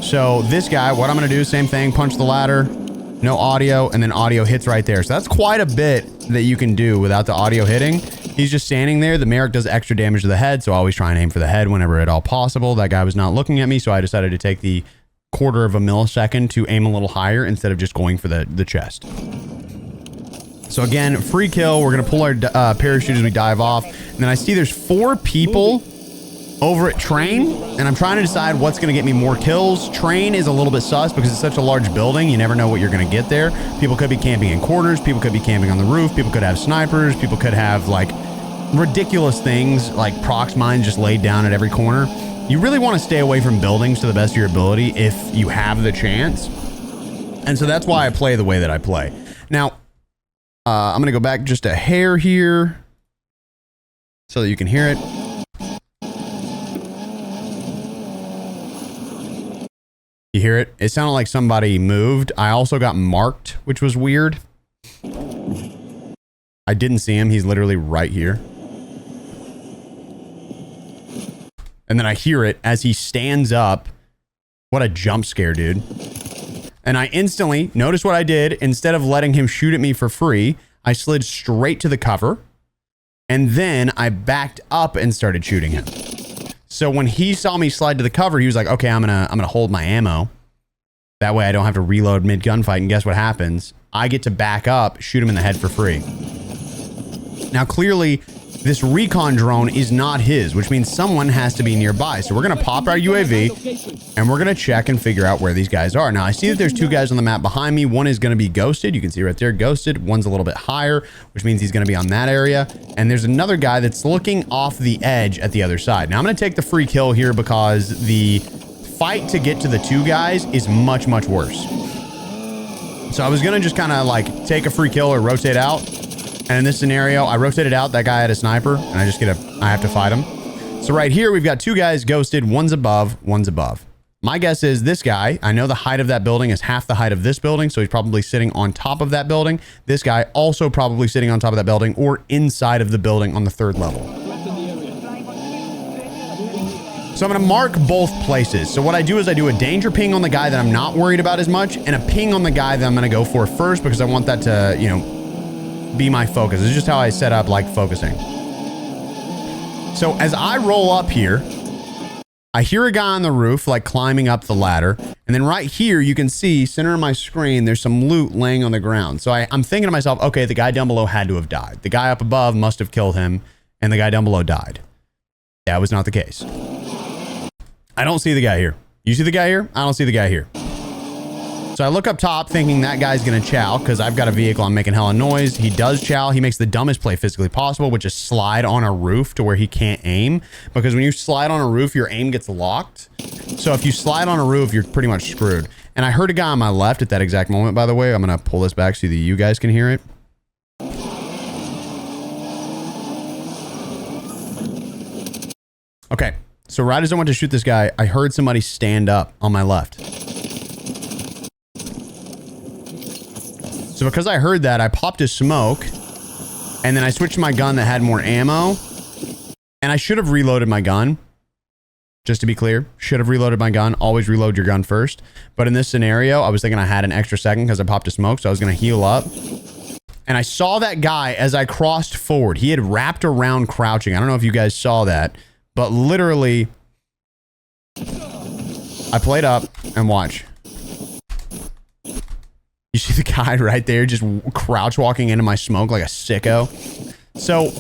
So this guy, what I'm going to do, same thing, punch the ladder, no audio, and then audio hits right there. So that's quite a bit that you can do without the audio hitting. He's just standing there. The Merrick does extra damage to the head, so I always try and aim for the head whenever at all possible. That guy was not looking at me, so I decided to take the quarter of a millisecond to aim a little higher instead of just going for the chest. So again, free kill. We're going to pull our parachute as we dive off. And then I see there's 4 people over at train, and I'm trying to decide what's going to get me more kills. Train is a little bit sus because it's such a large building. You never know what you're going to get there. People could be camping in corners. People could be camping on the roof. People could have snipers. People could have like ridiculous things like prox mines just laid down at every corner. You really want to stay away from buildings to the best of your ability if you have the chance. And so that's why I play the way that I play. Now, I'm going to go back just a hair here so that you can hear it. You hear it? It sounded like somebody moved. I also got marked, which was weird. I didn't see him. He's literally right here. And then I hear it as he stands up. What a jump scare, dude. And I instantly, notice what I did. Instead of letting him shoot at me for free, I slid straight to the cover. And then I backed up and started shooting him. So when he saw me slide to the cover, he was like, okay, I'm gonna hold my ammo. That way I don't have to reload mid gunfight. And guess what happens? I get to back up, shoot him in the head for free. Now, clearly, this recon drone is not his, which means someone has to be nearby. So we're going to pop our UAV and we're going to check and figure out where these guys are. Now, I see that there's 2 guys on the map behind me. One is going to be ghosted. You can see right there, ghosted. One's a little bit higher, which means he's going to be on that area. And there's another guy that's looking off the edge at the other side. Now, I'm going to take the free kill here because the fight to get to the 2 guys is much, much worse. So I was going to just kind of like take a free kill or rotate out. And in this scenario, I rotated out. That guy had a sniper, and I have to fight him. So right here, we've got 2 guys ghosted. One's above, one's above. My guess is this guy, I know the height of that building is half the height of this building, so he's probably sitting on top of that building. This guy also probably sitting on top of that building or inside of the building on the 3rd level. So I'm going to mark both places. So what I do is I do a danger ping on the guy that I'm not worried about as much and a ping on the guy that I'm going to go for first because I want that to, you know, be my focus. It's just how I set up like focusing. So as I roll up here, I hear a guy on the roof like climbing up the ladder. And then right here, you can see center of my screen, there's some loot laying on the ground. So I'm thinking to myself, okay, the guy down below had to have died. The guy up above must have killed him and the guy down below died. That was not the case. I don't see the guy here. You see the guy here? I don't see the guy here. So I look up top thinking that guy's going to chow because I've got a vehicle. I'm making hella noise. He does chow. He makes the dumbest play physically possible, which is slide on a roof to where he can't aim. Because when you slide on a roof, your aim gets locked. So if you slide on a roof, you're pretty much screwed. And I heard a guy on my left at that exact moment, by the way. I'm going to pull this back so that you guys can hear it. Okay. So right as I went to shoot this guy, I heard somebody stand up on my left. So because I heard that, I popped a smoke and then I switched to my gun that had more ammo and I should have reloaded my gun. Just to be clear, should have reloaded my gun. Always reload your gun first. But in this scenario, I was thinking I had an extra second because I popped a smoke. So I was going to heal up. And I saw that guy as I crossed forward. He had wrapped around crouching. I don't know if you guys saw that, but literally I played up and watch. You see the guy right there just crouch walking into my smoke like a sicko. So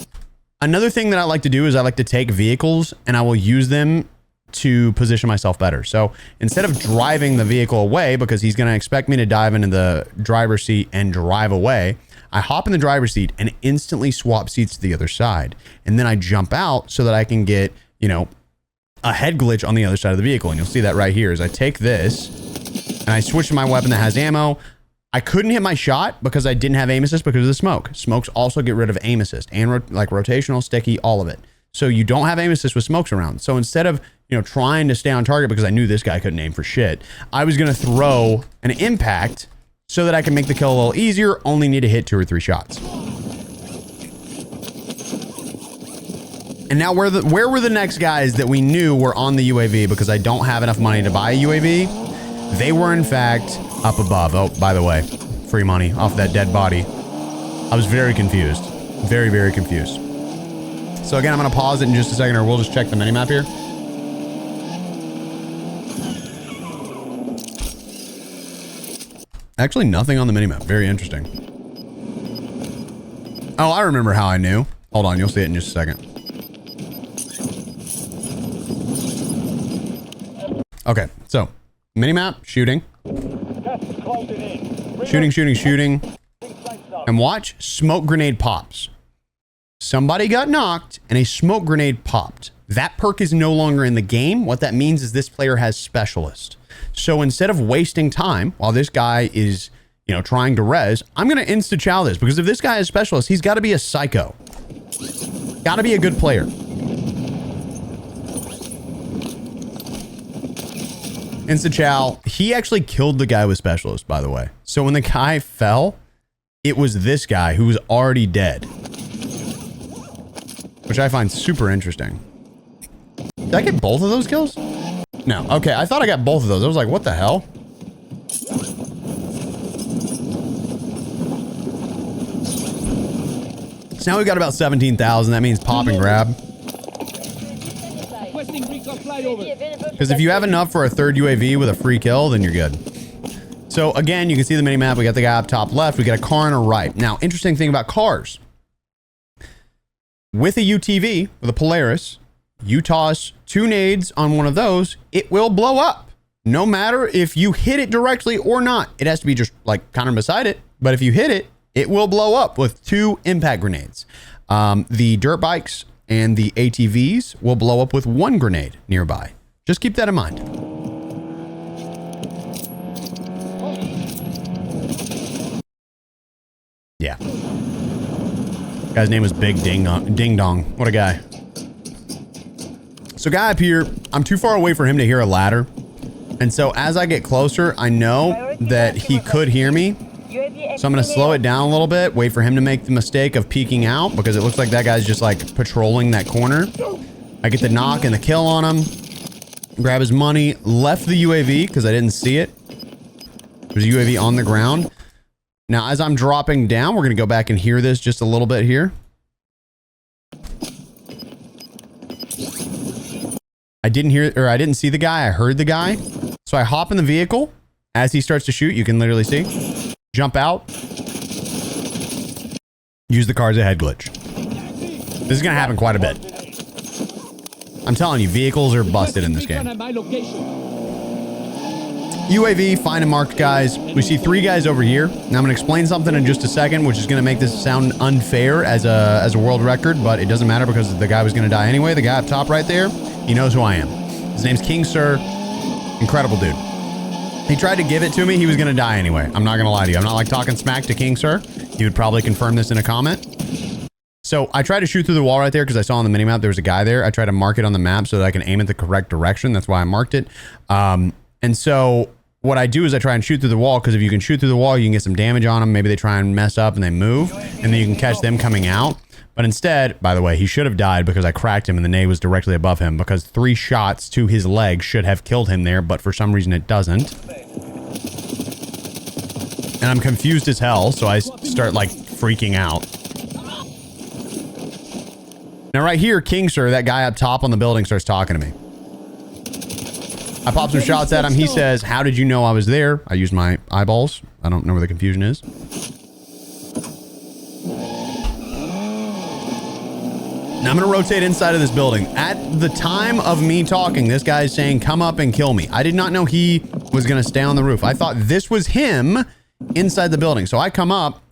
another thing that I like to do is I like to take vehicles and I will use them to position myself better. So instead of driving the vehicle away because he's going to expect me to dive into the driver's seat and drive away, I hop in the driver's seat and instantly swap seats to the other side. And then I jump out so that I can get, you know, a head glitch on the other side of the vehicle. And you'll see that right here as I take this and I switch to my weapon that has ammo. I couldn't hit my shot because I didn't have aim assist because of the smoke. Smokes also get rid of aim assist and like rotational, sticky, all of it. So you don't have aim assist with smokes around. So instead of, you know, trying to stay on target because I knew this guy couldn't aim for shit, I was going to throw an impact so that I can make the kill a little easier. Only need to hit 2 or 3 shots. And now where were the next guys that we knew were on the UAV because I don't have enough money to buy a UAV? They were in fact up above. Oh, by the way, free money off that dead body. I was very confused. Very, very confused. So again, I'm going to pause it in just a second or we'll just check the minimap here. Actually, nothing on the minimap. Very interesting. Oh, I remember how I knew. Hold on, you'll see it in just a second. Okay, so minimap, shooting. Shooting. And watch, smoke grenade pops. Somebody got knocked and a smoke grenade popped. That perk is no longer in the game. What that means is this player has specialist. So instead of wasting time while this guy is, you know, trying to res, I'm going to insta-chow this because if this guy is specialist, he's got to be a psycho. Got to be a good player. Insta-chow, he actually killed the guy with specialist, by the way. So when the guy fell, it was this guy who was already dead. Which I find super interesting. Did I get both of those kills? No. Okay, I thought I got both of those. I was like, what the hell? So now we've got about 17,000. That means pop and grab. Because if you have enough for a third UAV with a free kill, then you're good. So again, you can see the minimap. We got the guy up top left. We got a car on our right. Now, interesting thing about cars. With a UTV, with a Polaris, you toss 2 nades on one of those, it will blow up. No matter if you hit it directly or not. It has to be just like kind of beside it. But if you hit it, it will blow up with 2 impact grenades. The dirt bikes and the ATVs will blow up with 1 grenade nearby. Just keep that in mind. Yeah. Guy's name was Big Ding Dong. What a guy. So guy up here, I'm too far away for him to hear a ladder. And so as I get closer, I know that he could hear me. So I'm going to slow it down a little bit, wait for him to make the mistake of peeking out because it looks like that guy's just like patrolling that corner. I get the knock and the kill on him. Grab his money, left the UAV because I didn't see it. There's a UAV on the ground. Now, as I'm dropping down, we're going to go back and hear this just a little bit here. I didn't see the guy. I heard the guy. So I hop in the vehicle. As he starts to shoot, you can literally see. Jump out. Use the car as a head glitch. This is going to happen quite a bit. I'm telling you, vehicles are busted in this game. UAV, find and marked guys. We see 3 guys over here. Now I'm going to explain something in just a second, which is going to make this sound unfair as a world record, but it doesn't matter because the guy was going to die anyway. The guy up top right there, he knows who I am. His name's King Sir. Incredible dude. He tried to give it to me. He was going to die anyway. I'm not going to lie to you. I'm not like talking smack to King Sir. He would probably confirm this in a comment. So I tried to shoot through the wall right there because I saw on the minimap there was a guy there. I tried to mark it on the map so that I can aim at the correct direction. That's why I marked it. And so what I do is I try and shoot through the wall because if you can shoot through the wall, you can get some damage on them. Maybe they try and mess up and they move and then you can catch them coming out. But instead, by the way, he should have died because I cracked him and the nade was directly above him because 3 shots to his leg should have killed him there, but for some reason it doesn't. And I'm confused as hell, so I start like freaking out. Now right here, King Sir, that guy up top on the building, starts talking to me. I pop some shots at him. He says, "How did you know I was there?" I used my eyeballs. I don't know where the confusion is. Now I'm going to rotate inside of this building. At the time of me talking, this guy is saying, "Come up and kill me." I did not know he was going to stay on the roof. I thought this was him inside the building. So I come up.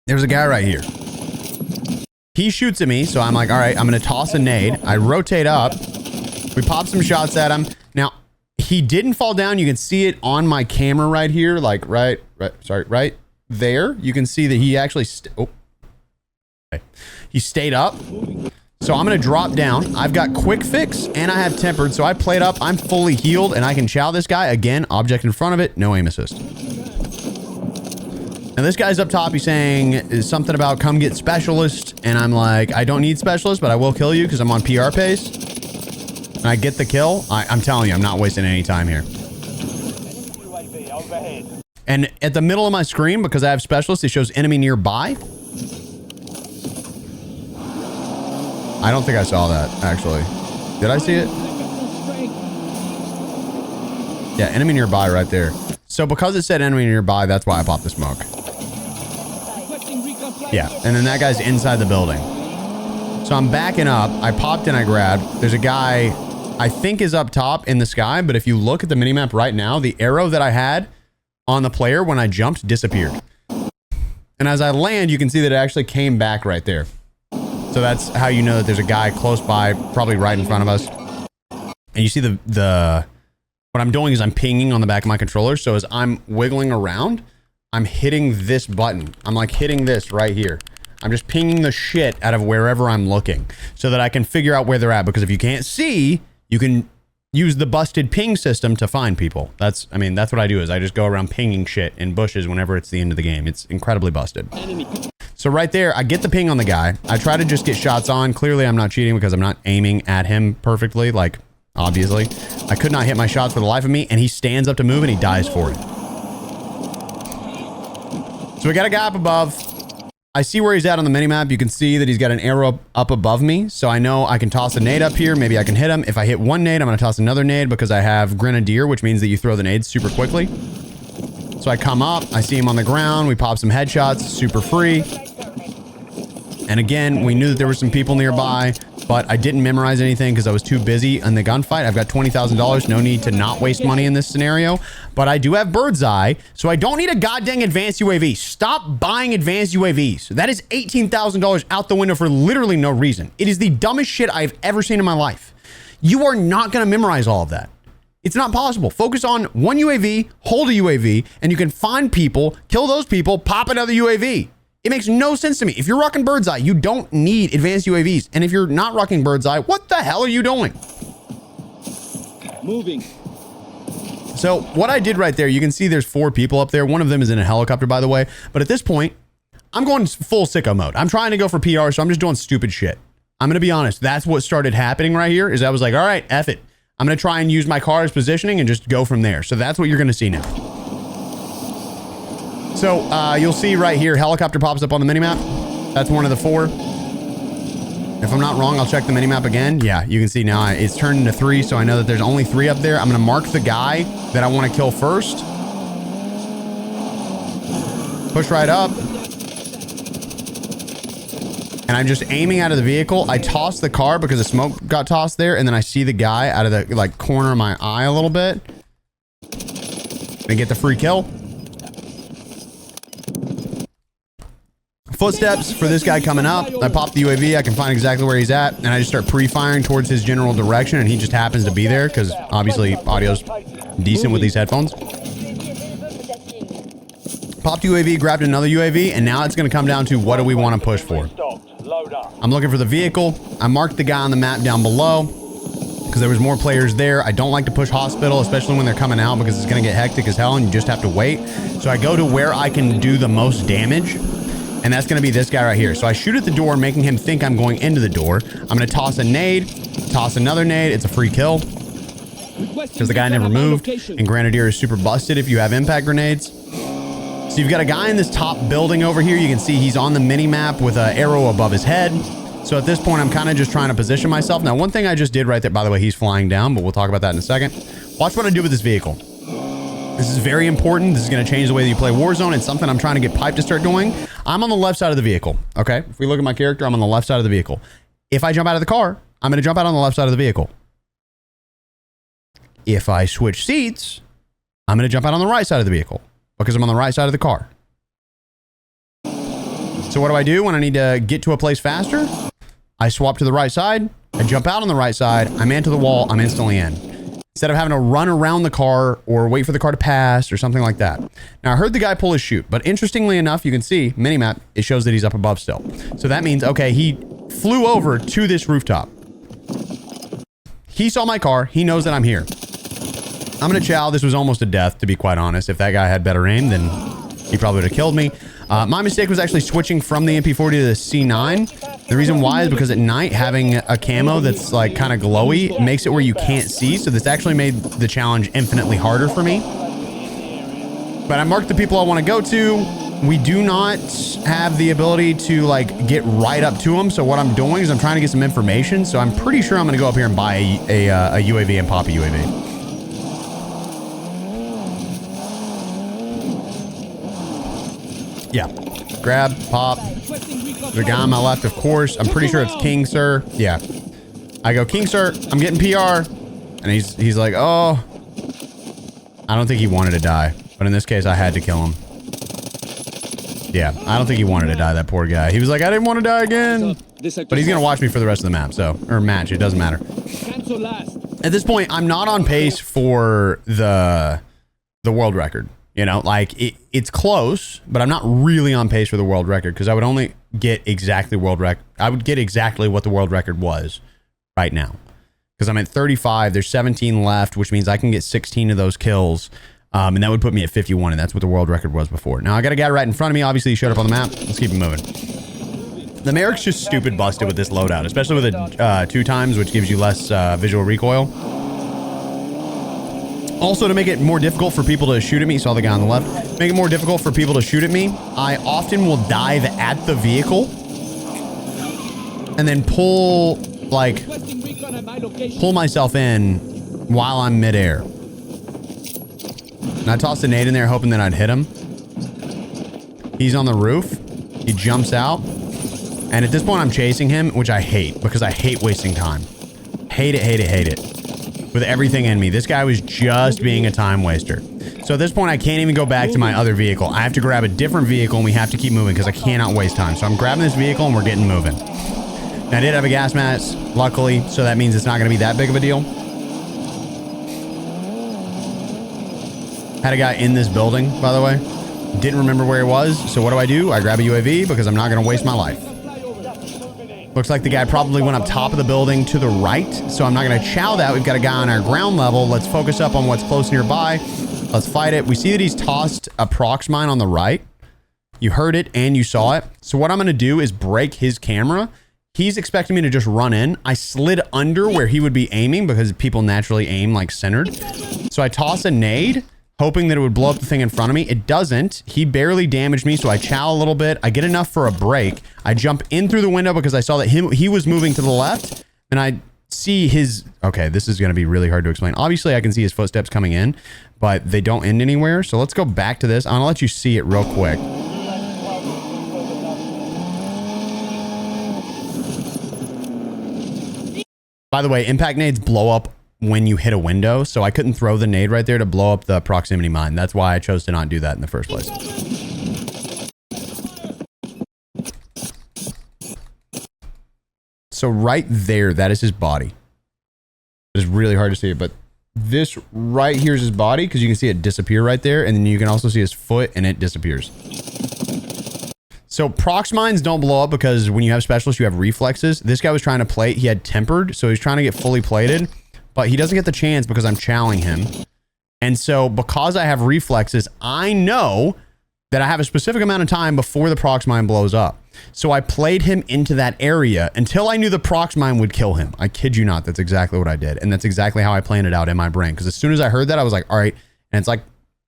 There's a guy right here. He shoots at me. So I'm like, all right, I'm going to toss a nade. I rotate up. We popped some shots at him. Now, he didn't fall down. You can see it on my camera right here, like right there. You can see that he actually, he stayed up. So I'm going to drop down. I've got quick fix and I have tempered. So I played up. I'm fully healed and I can chow this guy. Again, object in front of it. No aim assist. Now this guy's up top. He's saying something about come get specialist. And I'm like, I don't need specialist, but I will kill you because I'm on PR pace. And I get the kill. I'm telling you, I'm not wasting any time here. And at the middle of my screen, because I have specialist, it shows enemy nearby. I don't think I saw that, actually. Did I see it? Yeah, enemy nearby right there. So because it said enemy nearby, that's why I popped the smoke. Yeah, and then that guy's inside the building. So I'm backing up. I popped and I grabbed. There's a guy I think is up top in the sky, but if you look at the minimap right now, the arrow that I had on the player when I jumped disappeared. And as I land, you can see that it actually came back right there. So that's how you know that there's a guy close by, probably right in front of us. And you see what I'm doing is I'm pinging on the back of my controller. So as I'm wiggling around, I'm hitting this button. I'm like hitting this right here. I'm just pinging the shit out of wherever I'm looking so that I can figure out where they're at. Because if you can't see, you can use the busted ping system to find people. That's what I do is I just go around pinging shit in bushes whenever it's the end of the game. It's incredibly busted. So right there, I get the ping on the guy. I try to just get shots on. Clearly, I'm not cheating because I'm not aiming at him perfectly, like, obviously. I could not hit my shots for the life of me, and he stands up to move, and he dies for it. So we got a guy up above. I see where he's at on the minimap. You can see that he's got an arrow up above me, so I know I can toss a nade up here. Maybe I can hit him. If I hit one nade, I'm going to toss another nade because I have Grenadier, which means that you throw the nades super quickly. So I come up. I see him on the ground. We pop some headshots. Super free. And again, we knew that there were some people nearby, but I didn't memorize anything because I was too busy in the gunfight. I've got $20,000. No need to not waste money in this scenario, but I do have bird's eye, so I don't need a goddamn advanced UAV. Stop buying advanced UAVs. That is $18,000 out the window for literally no reason. It is the dumbest shit I've ever seen in my life. You are not going to memorize all of that. It's not possible. Focus on one UAV, hold a UAV, and you can find people, kill those people, pop another UAV. It makes no sense to me. If you're rocking bird's eye, you don't need advanced UAVs. And if you're not rocking bird's eye, what the hell are you doing? Moving. So what I did right there, you can see there's 4 people up there. One of them is in a helicopter, by the way. But at this point, I'm going full sicko mode. I'm trying to go for PR, so I'm just doing stupid shit. I'm going to be honest. That's what started happening right here is I was like, all right, F it. I'm going to try and use my car's positioning and just go from there. So that's what you're going to see now. So you'll see right here, helicopter pops up on the minimap. That's one of the 4. If I'm not wrong, I'll check the minimap again. Yeah, you can see now it's turned into 3, so I know that there's only 3 up there. I'm going to mark the guy that I want to kill first. Push right up. And I'm just aiming out of the vehicle. I toss the car because the smoke got tossed there, and then I see the guy out of the like corner of my eye a little bit. And get the free kill. Footsteps for this guy coming up. I pop the UAV. I can find exactly where he's at, and I just start pre-firing towards his general direction, and he just happens to be there because obviously audio's decent with these headphones. Popped UAV, grabbed another UAV, and now it's going to come down to what do we want to push for. I'm looking for the vehicle. I marked the guy on the map down below because there was more players there. I don't like to push hospital, especially when they're coming out because it's going to get hectic as hell and you just have to wait. So I go to where I can do the most damage. And that's going to be this guy right here. So I shoot at the door, making him think I'm going into the door. I'm going to toss a nade, toss another nade. It's a free kill because the guy never moved. And Grenadier is super busted if you have impact grenades. So you've got a guy in this top building over here. You can see he's on the mini map with an arrow above his head. So at this point, I'm kind of just trying to position myself. Now, one thing I just did right there, by the way, he's flying down, but we'll talk about that in a second. Watch what I do with this vehicle. This is very important. This is going to change the way that you play Warzone. It's something I'm trying to get Pipe to start doing. I'm on the left side of the vehicle, okay? If we look at my character, I'm on the left side of the vehicle. If I jump out of the car, I'm going to jump out on the left side of the vehicle. If I switch seats, I'm going to jump out on the right side of the vehicle because I'm on the right side of the car. So what do I do when I need to get to a place faster? I swap to the right side. I jump out on the right side. I'm into the wall. I'm instantly in. Instead of having to run around the car or wait for the car to pass or something like that. Now, I heard the guy pull his chute, but interestingly enough, you can see, minimap, it shows that he's up above still. So that means, okay, he flew over to this rooftop. He saw my car. He knows that I'm here. I'm going to chow. This was almost a death, to be quite honest. If that guy had better aim, then he probably would have killed me. My mistake was actually switching from the MP40 to the C9. The reason why is because at night, having a camo that's like kind of glowy makes it where you can't see. So this actually made the challenge infinitely harder for me. But I marked the people I want to go to. We do not have the ability to like get right up to them. So what I'm doing is I'm trying to get some information. So I'm pretty sure I'm going to go up here and buy a UAV and pop a UAV. Yeah, grab, pop. There's a guy on my left, of course. I'm pretty sure it's King Sir. Yeah. I go, King Sir, I'm getting PR. And he's like, oh. I don't think he wanted to die. But in this case, I had to kill him. Yeah, I don't think he wanted to die, that poor guy. He was like, I didn't want to die again. But he's going to watch me for the rest of the map, so. Or match, it doesn't matter. At this point, I'm not on pace for the world record. You know, like it's close, but I'm not really on pace for the world record because I would only get exactly world record. I would get exactly what the world record was right now because I'm at 35. There's 17 left, which means I can get 16 of those kills. And that would put me at 51. And that's what the world record was before. Now I got a guy right in front of me. Obviously he showed up on the map. Let's keep it moving. The Merrick's just stupid busted with this loadout, especially with it 2 times, which gives you less visual recoil. Also, to make it more difficult for people to shoot at me, saw the guy on the left, make it more difficult for people to shoot at me, I often will dive at the vehicle and then pull myself in while I'm midair. And I tossed a nade in there hoping that I'd hit him. He's on the roof. He jumps out. And at this point, I'm chasing him, which I hate because I hate wasting time. Hate it, hate it, hate it. With everything in me. This guy was just being a time waster. So at this point, I can't even go back to my other vehicle. I have to grab a different vehicle and we have to keep moving because I cannot waste time. So I'm grabbing this vehicle and we're getting moving. Now, I did have a gas mask, luckily, so that means it's not going to be that big of a deal. Had a guy in this building, by the way. Didn't remember where he was. So what do? I grab a UAV because I'm not going to waste my life. Looks like the guy probably went up top of the building to the right. So I'm not going to chow that. We've got a guy on our ground level. Let's focus up on what's close nearby. Let's fight it. We see that he's tossed a prox mine on the right. You heard it and you saw it. So what I'm going to do is break his camera. He's expecting me to just run in. I slid under where he would be aiming because people naturally aim like centered. So I toss a nade, hoping that it would blow up the thing in front of me. It doesn't. He barely damaged me, so I chow a little bit. I get enough for a break. I jump in through the window because I saw that he was moving to the left, and I see his... Okay, this is going to be really hard to explain. Obviously, I can see his footsteps coming in, but they don't end anywhere. So let's go back to this. I'm going to let you see it real quick. By the way, impact nades blow up when you hit a window, so I couldn't throw the nade right there to blow up the proximity mine. That's why I chose to not do that in the first place. So right there, that is his body. It's really hard to see it, but this right here is his body because you can see it disappear right there, and then you can also see his foot and it disappears. So prox mines don't blow up because when you have specialists, you have reflexes. This guy was trying to plate. He had tempered, so he's trying to get fully plated. But he doesn't get the chance because I'm chowing him. And so because I have reflexes, I know that I have a specific amount of time before the prox mine blows up. So I played him into that area until I knew the prox mine would kill him. I kid you not. That's exactly what I did. And that's exactly how I planned it out in my brain. Because as soon as I heard that, I was like, all right. And it's like,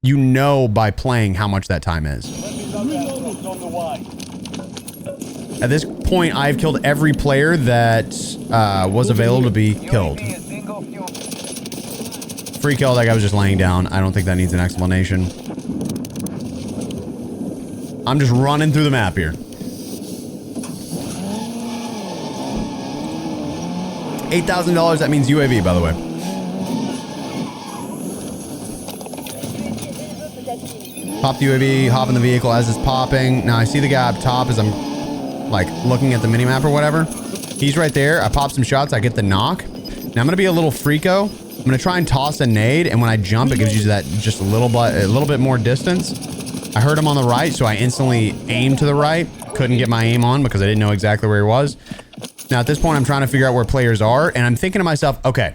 you know, by playing how much that time is. At this point, I've killed every player that was available to be killed. Free kill, that guy was just laying down. I don't think that needs an explanation. I'm just running through the map here. $8,000, that means UAV, by the way. Pop the UAV, hop in the vehicle as it's popping. Now I see the guy up top as I'm like looking at the minimap or whatever. He's right there. I pop some shots. I get the knock. Now I'm going to be a little freako. I'm going to try and toss a nade. And when I jump, it gives you that just a little bit more distance. I heard him on the right, so I instantly aimed to the right. Couldn't get my aim on because I didn't know exactly where he was. Now at this point, I'm trying to figure out where players are. And I'm thinking to myself, okay,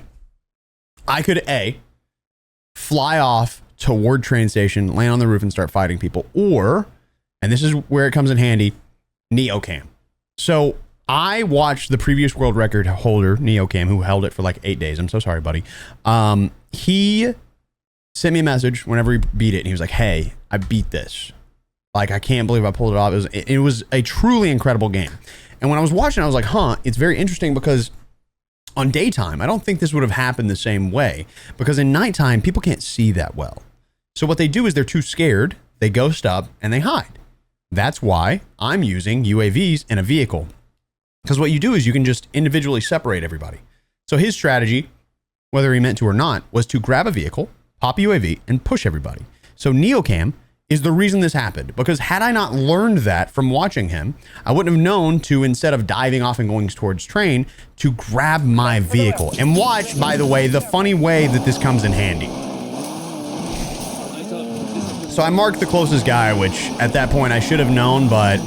I could A, fly off toward train station, land on the roof and start fighting people. Or, and this is where it comes in handy, neocam. So I watched the previous world record holder, neocam, who held it for like 8 days. I'm so sorry, buddy. He sent me a message whenever he beat it. And he was like, hey, I beat this. Like, I can't believe I pulled it off. It was a truly incredible game. And when I was watching, I was like, huh, it's very interesting because on daytime, I don't think this would have happened the same way because in nighttime, people can't see that well. So what they do is they're too scared. They ghost up and they hide. That's why I'm using UAVs in a vehicle. Because what you do is you can just individually separate everybody. So his strategy, whether he meant to or not, was to grab a vehicle, pop UAV, and push everybody. So neocam is the reason this happened. Because had I not learned that from watching him, I wouldn't have known to, instead of diving off and going towards train, to grab my vehicle. And watch, by the way, the funny way that this comes in handy. So I marked the closest guy, which at that point I should have known, but,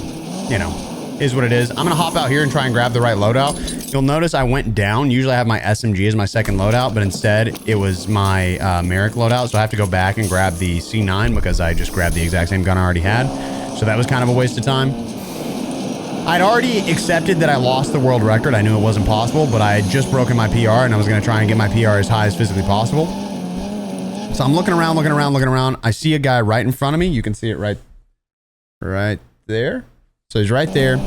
you know, is what it is. I'm going to hop out here and try and grab the right loadout. You'll notice I went down. Usually I have my SMG as my second loadout, but instead it was my Merrick loadout. So I have to go back and grab the C9 because I just grabbed the exact same gun I already had. So that was kind of a waste of time. I'd already accepted that I lost the world record. I knew it wasn't possible, but I had just broken my PR and I was going to try and get my PR as high as physically possible. So I'm looking around. I see a guy right in front of me. You can see it right there. So he's right there.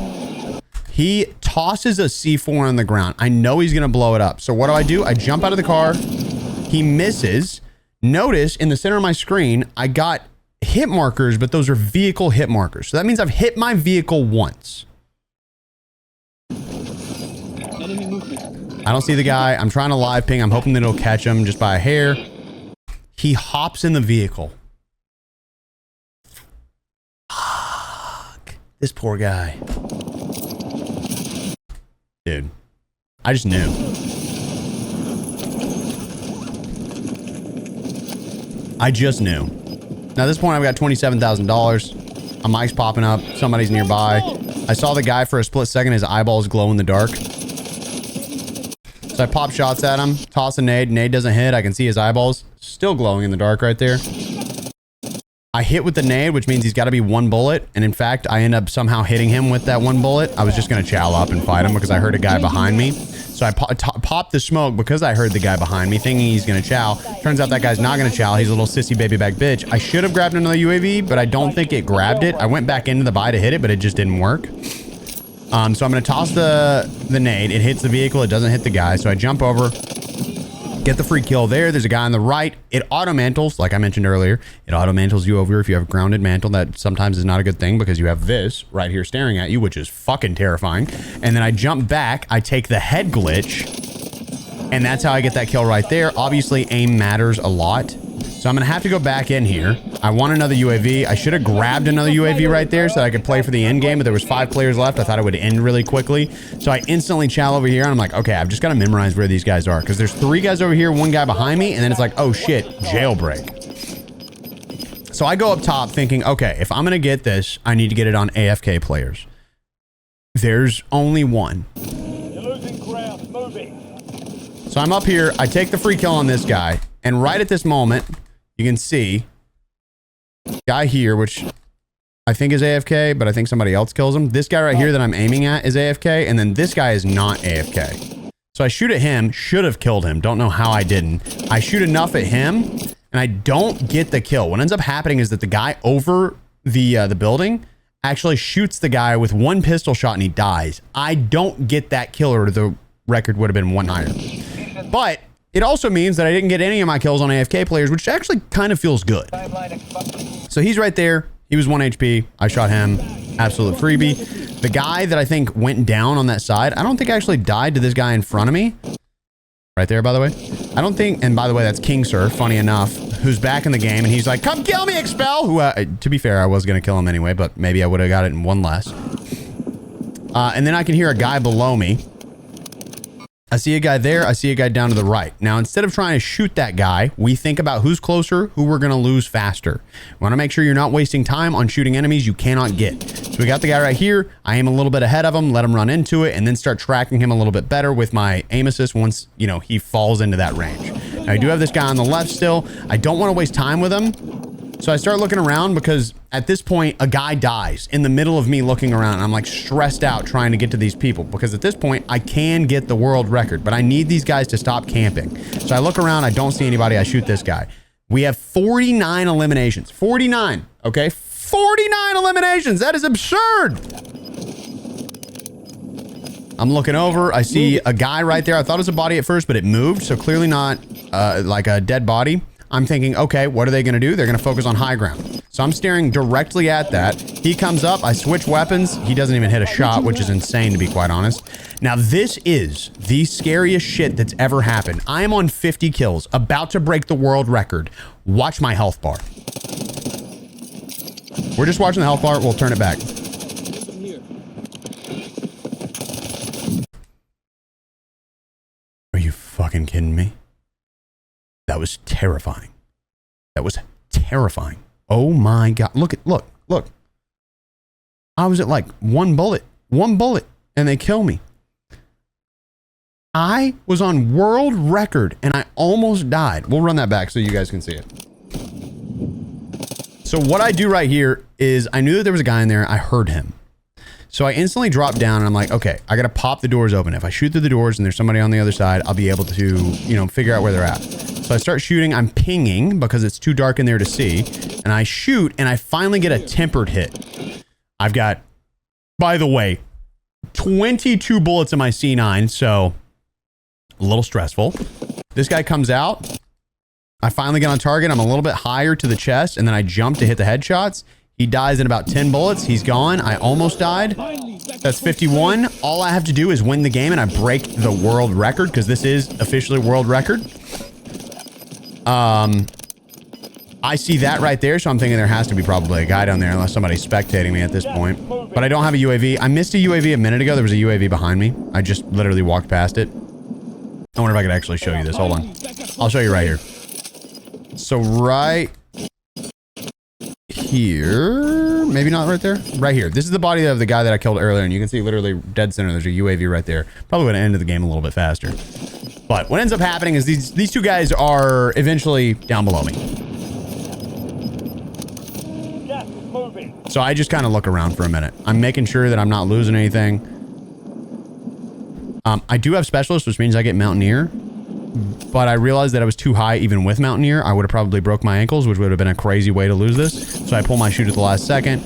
He tosses a C4 on the ground. I know he's going to blow it up. So what do? I jump out of the car. He misses. Notice in the center of my screen, I got hit markers, but those are vehicle hit markers. So that means I've hit my vehicle once. I don't see the guy. I'm trying to live ping. I'm hoping that it'll catch him just by a hair. He hops in the vehicle. This poor guy. Dude, I just knew. Now at this point, I've got $27,000. A mic's popping up. Somebody's nearby. I saw the guy for a split second. His eyeballs glow in the dark. So I pop shots at him. Toss a nade. Nade doesn't hit. I can see his eyeballs. Still glowing in the dark right there. I hit with the nade, which means he's got to be one bullet. And in fact, I end up somehow hitting him with that one bullet. I was just going to chow up and fight him because I heard a guy behind me. So I popped the smoke because I heard the guy behind me thinking he's going to chow. Turns out that guy's not going to chow. He's a little sissy baby back bitch. I should have grabbed another UAV, but I don't think it grabbed it. I went back into the buy to hit it, but it just didn't work. So I'm going to toss the nade. It hits the vehicle. It doesn't hit the guy. So I jump over. Get the free kill there. There's a guy on the right. It auto mantles, like I mentioned earlier. It auto mantles you over if you have grounded mantle. That sometimes is not a good thing because you have this right here staring at you, which is fucking terrifying. And then I jump back. I take the head glitch. And that's how I get that kill right there. Obviously, aim matters a lot. So I'm going to have to go back in here. I want another UAV. I should have grabbed another UAV right there so that I could play for the end game, but there was 5 players left. I thought it would end really quickly. So I instantly chow over here and I'm like, okay, I've just got to memorize where these guys are because there's 3 guys over here, 1 guy behind me, and then it's like, oh shit, jailbreak. So I go up top thinking, okay, if I'm going to get this, I need to get it on AFK players. There's only one. You're losing ground. Moving. So I'm up here. I take the free kill on this guy. And right at this moment, you can see guy here, which I think is AFK, but I think somebody else kills him. This guy right here that I'm aiming at is AFK, and then this guy is not AFK. So I shoot at him, should have killed him. Don't know how I didn't. I shoot enough at him, and I don't get the kill. What ends up happening is that the guy over the building actually shoots the guy with 1 pistol shot, and he dies. I don't get that kill, or the record would have been 1 higher. But it also means that I didn't get any of my kills on AFK players, which actually kind of feels good. So he's right there. He was 1 HP. I shot him. Absolute freebie. The guy that I think went down on that side, I don't think actually died to this guy in front of me. Right there, by the way. I don't think, and by the way, that's King Sir, funny enough, who's back in the game, and he's like, come kill me, Expel! Who, to be fair, I was going to kill him anyway, but maybe I would have got it in 1 less. And then I can hear a guy below me. I see a guy there. I see a guy down to the right. Now, instead of trying to shoot that guy, we think about who's closer, who we're going to lose faster. We want to make sure you're not wasting time on shooting enemies you cannot get. So we got the guy right here. I aim a little bit ahead of him, let him run into it, and then start tracking him a little bit better with my aim assist once, you know, he falls into that range. Now, I do have this guy on the left still. I don't want to waste time with him. So I start looking around because at this point, a guy dies in the middle of me looking around. I'm like stressed out trying to get to these people because at this point, I can get the world record, but I need these guys to stop camping. So I look around. I don't see anybody. I shoot this guy. We have 49 eliminations. 49. Okay. 49 eliminations. That is absurd. I'm looking over. I see a guy right there. I thought it was a body at first, but it moved. So clearly not like a dead body. I'm thinking, okay, what are they going to do? They're going to focus on high ground. So I'm staring directly at that. He comes up. I switch weapons. He doesn't even hit a shot, which is insane, to be quite honest. Now, this is the scariest shit that's ever happened. I am on 50 kills, about to break the world record. Watch my health bar. We're just watching the health bar. We'll turn it back. Are you fucking kidding me? That was terrifying. That was terrifying. Oh my God. Look. I was at like one bullet, and they kill me. I was on world record and I almost died. We'll run that back so you guys can see it. So what I do right here is I knew that there was a guy in there. I heard him. So I instantly dropped down and I'm like, okay, I got to pop the doors open. If I shoot through the doors and there's somebody on the other side, I'll be able to, you know, figure out where they're at. So I start shooting. I'm pinging because it's too dark in there to see. And I shoot and I finally get a tempered hit. I've got, by the way, 22 bullets in my C9. So a little stressful. This guy comes out. I finally get on target. I'm a little bit higher to the chest and then I jump to hit the headshots. He dies in about 10 bullets. He's gone. I almost died. That's 51. All I have to do is win the game and I break the world record because this is officially world record. I see that right there, so I'm thinking there has to be probably a guy down there unless somebody's spectating me at this point. But I don't have a UAV. I missed a UAV a minute ago. There was a UAV behind me. I just literally walked past it. I wonder if I could actually show you this. Hold on. I'll show you right here. So right here, maybe not right there, right here. This is the body of the guy that I killed earlier, and you can see literally dead center. There's a UAV right there. Probably would have ended the game a little bit faster. But what ends up happening is these two guys are eventually down below me. So I just kind of look around for a minute. I'm making sure that I'm not losing anything. I do have specialist, which means I get Mountaineer. But I realized that I was too high even with Mountaineer. I would have probably broke my ankles, which would have been a crazy way to lose this. So I pull my chute at the last second.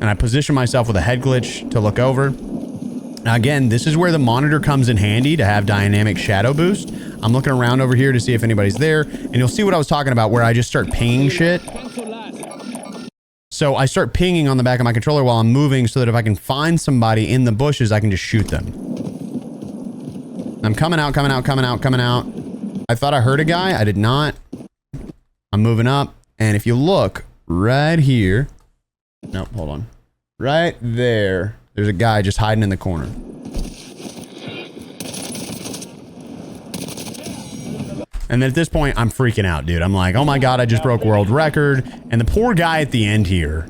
And I position myself with a head glitch to look over. Now again, this is where the monitor comes in handy to have dynamic shadow boost. I'm looking around over here to see if anybody's there. And you'll see what I was talking about where I just start pinging shit. So I start pinging on the back of my controller while I'm moving so that if I can find somebody in the bushes, I can just shoot them. I'm coming out. I thought I heard a guy. I did not. I'm moving up. And if you look right here. Nope, hold on. Right there. There's a guy just hiding in the corner. And then at this point, I'm freaking out, dude. I'm like, oh my God, I just broke world record. And the poor guy at the end here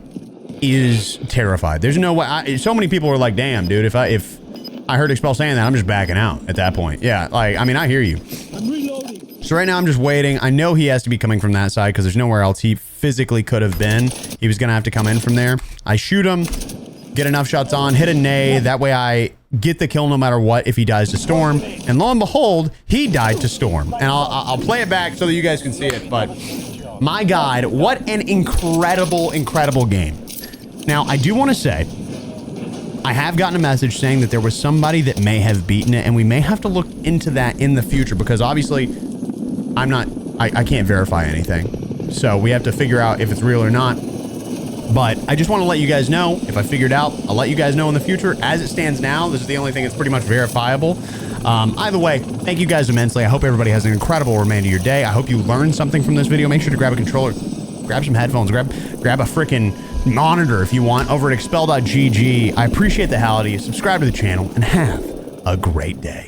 is terrified. There's no way. So many people are like, damn, dude, if I heard Expel saying that, I'm just backing out at that point. Yeah, like, I mean, I hear you. So right now I'm just waiting. I know he has to be coming from that side because there's nowhere else he physically could have been. He was going to have to come in from there. I shoot him, get enough shots on, hit a nade. That way I get the kill no matter what if he dies to Storm. And lo and behold, he died to Storm. And I'll play it back so that you guys can see it. But my God, what an incredible, incredible game. Now, I do want to say, I have gotten a message saying that there was somebody that may have beaten it, and we may have to look into that in the future because obviously I can't verify anything. So we have to figure out if it's real or not. But I just want to let you guys know, if I figured out, I'll let you guys know in the future. As it stands now, this is the only thing that's pretty much verifiable. Either way, thank you guys immensely. I hope everybody has an incredible remainder of your day. I hope you learned something from this video. Make sure to grab a controller, grab some headphones, grab a freaking monitor if you want over at expel.gg. I appreciate the hell out of you. Subscribe to the channel and have a great day.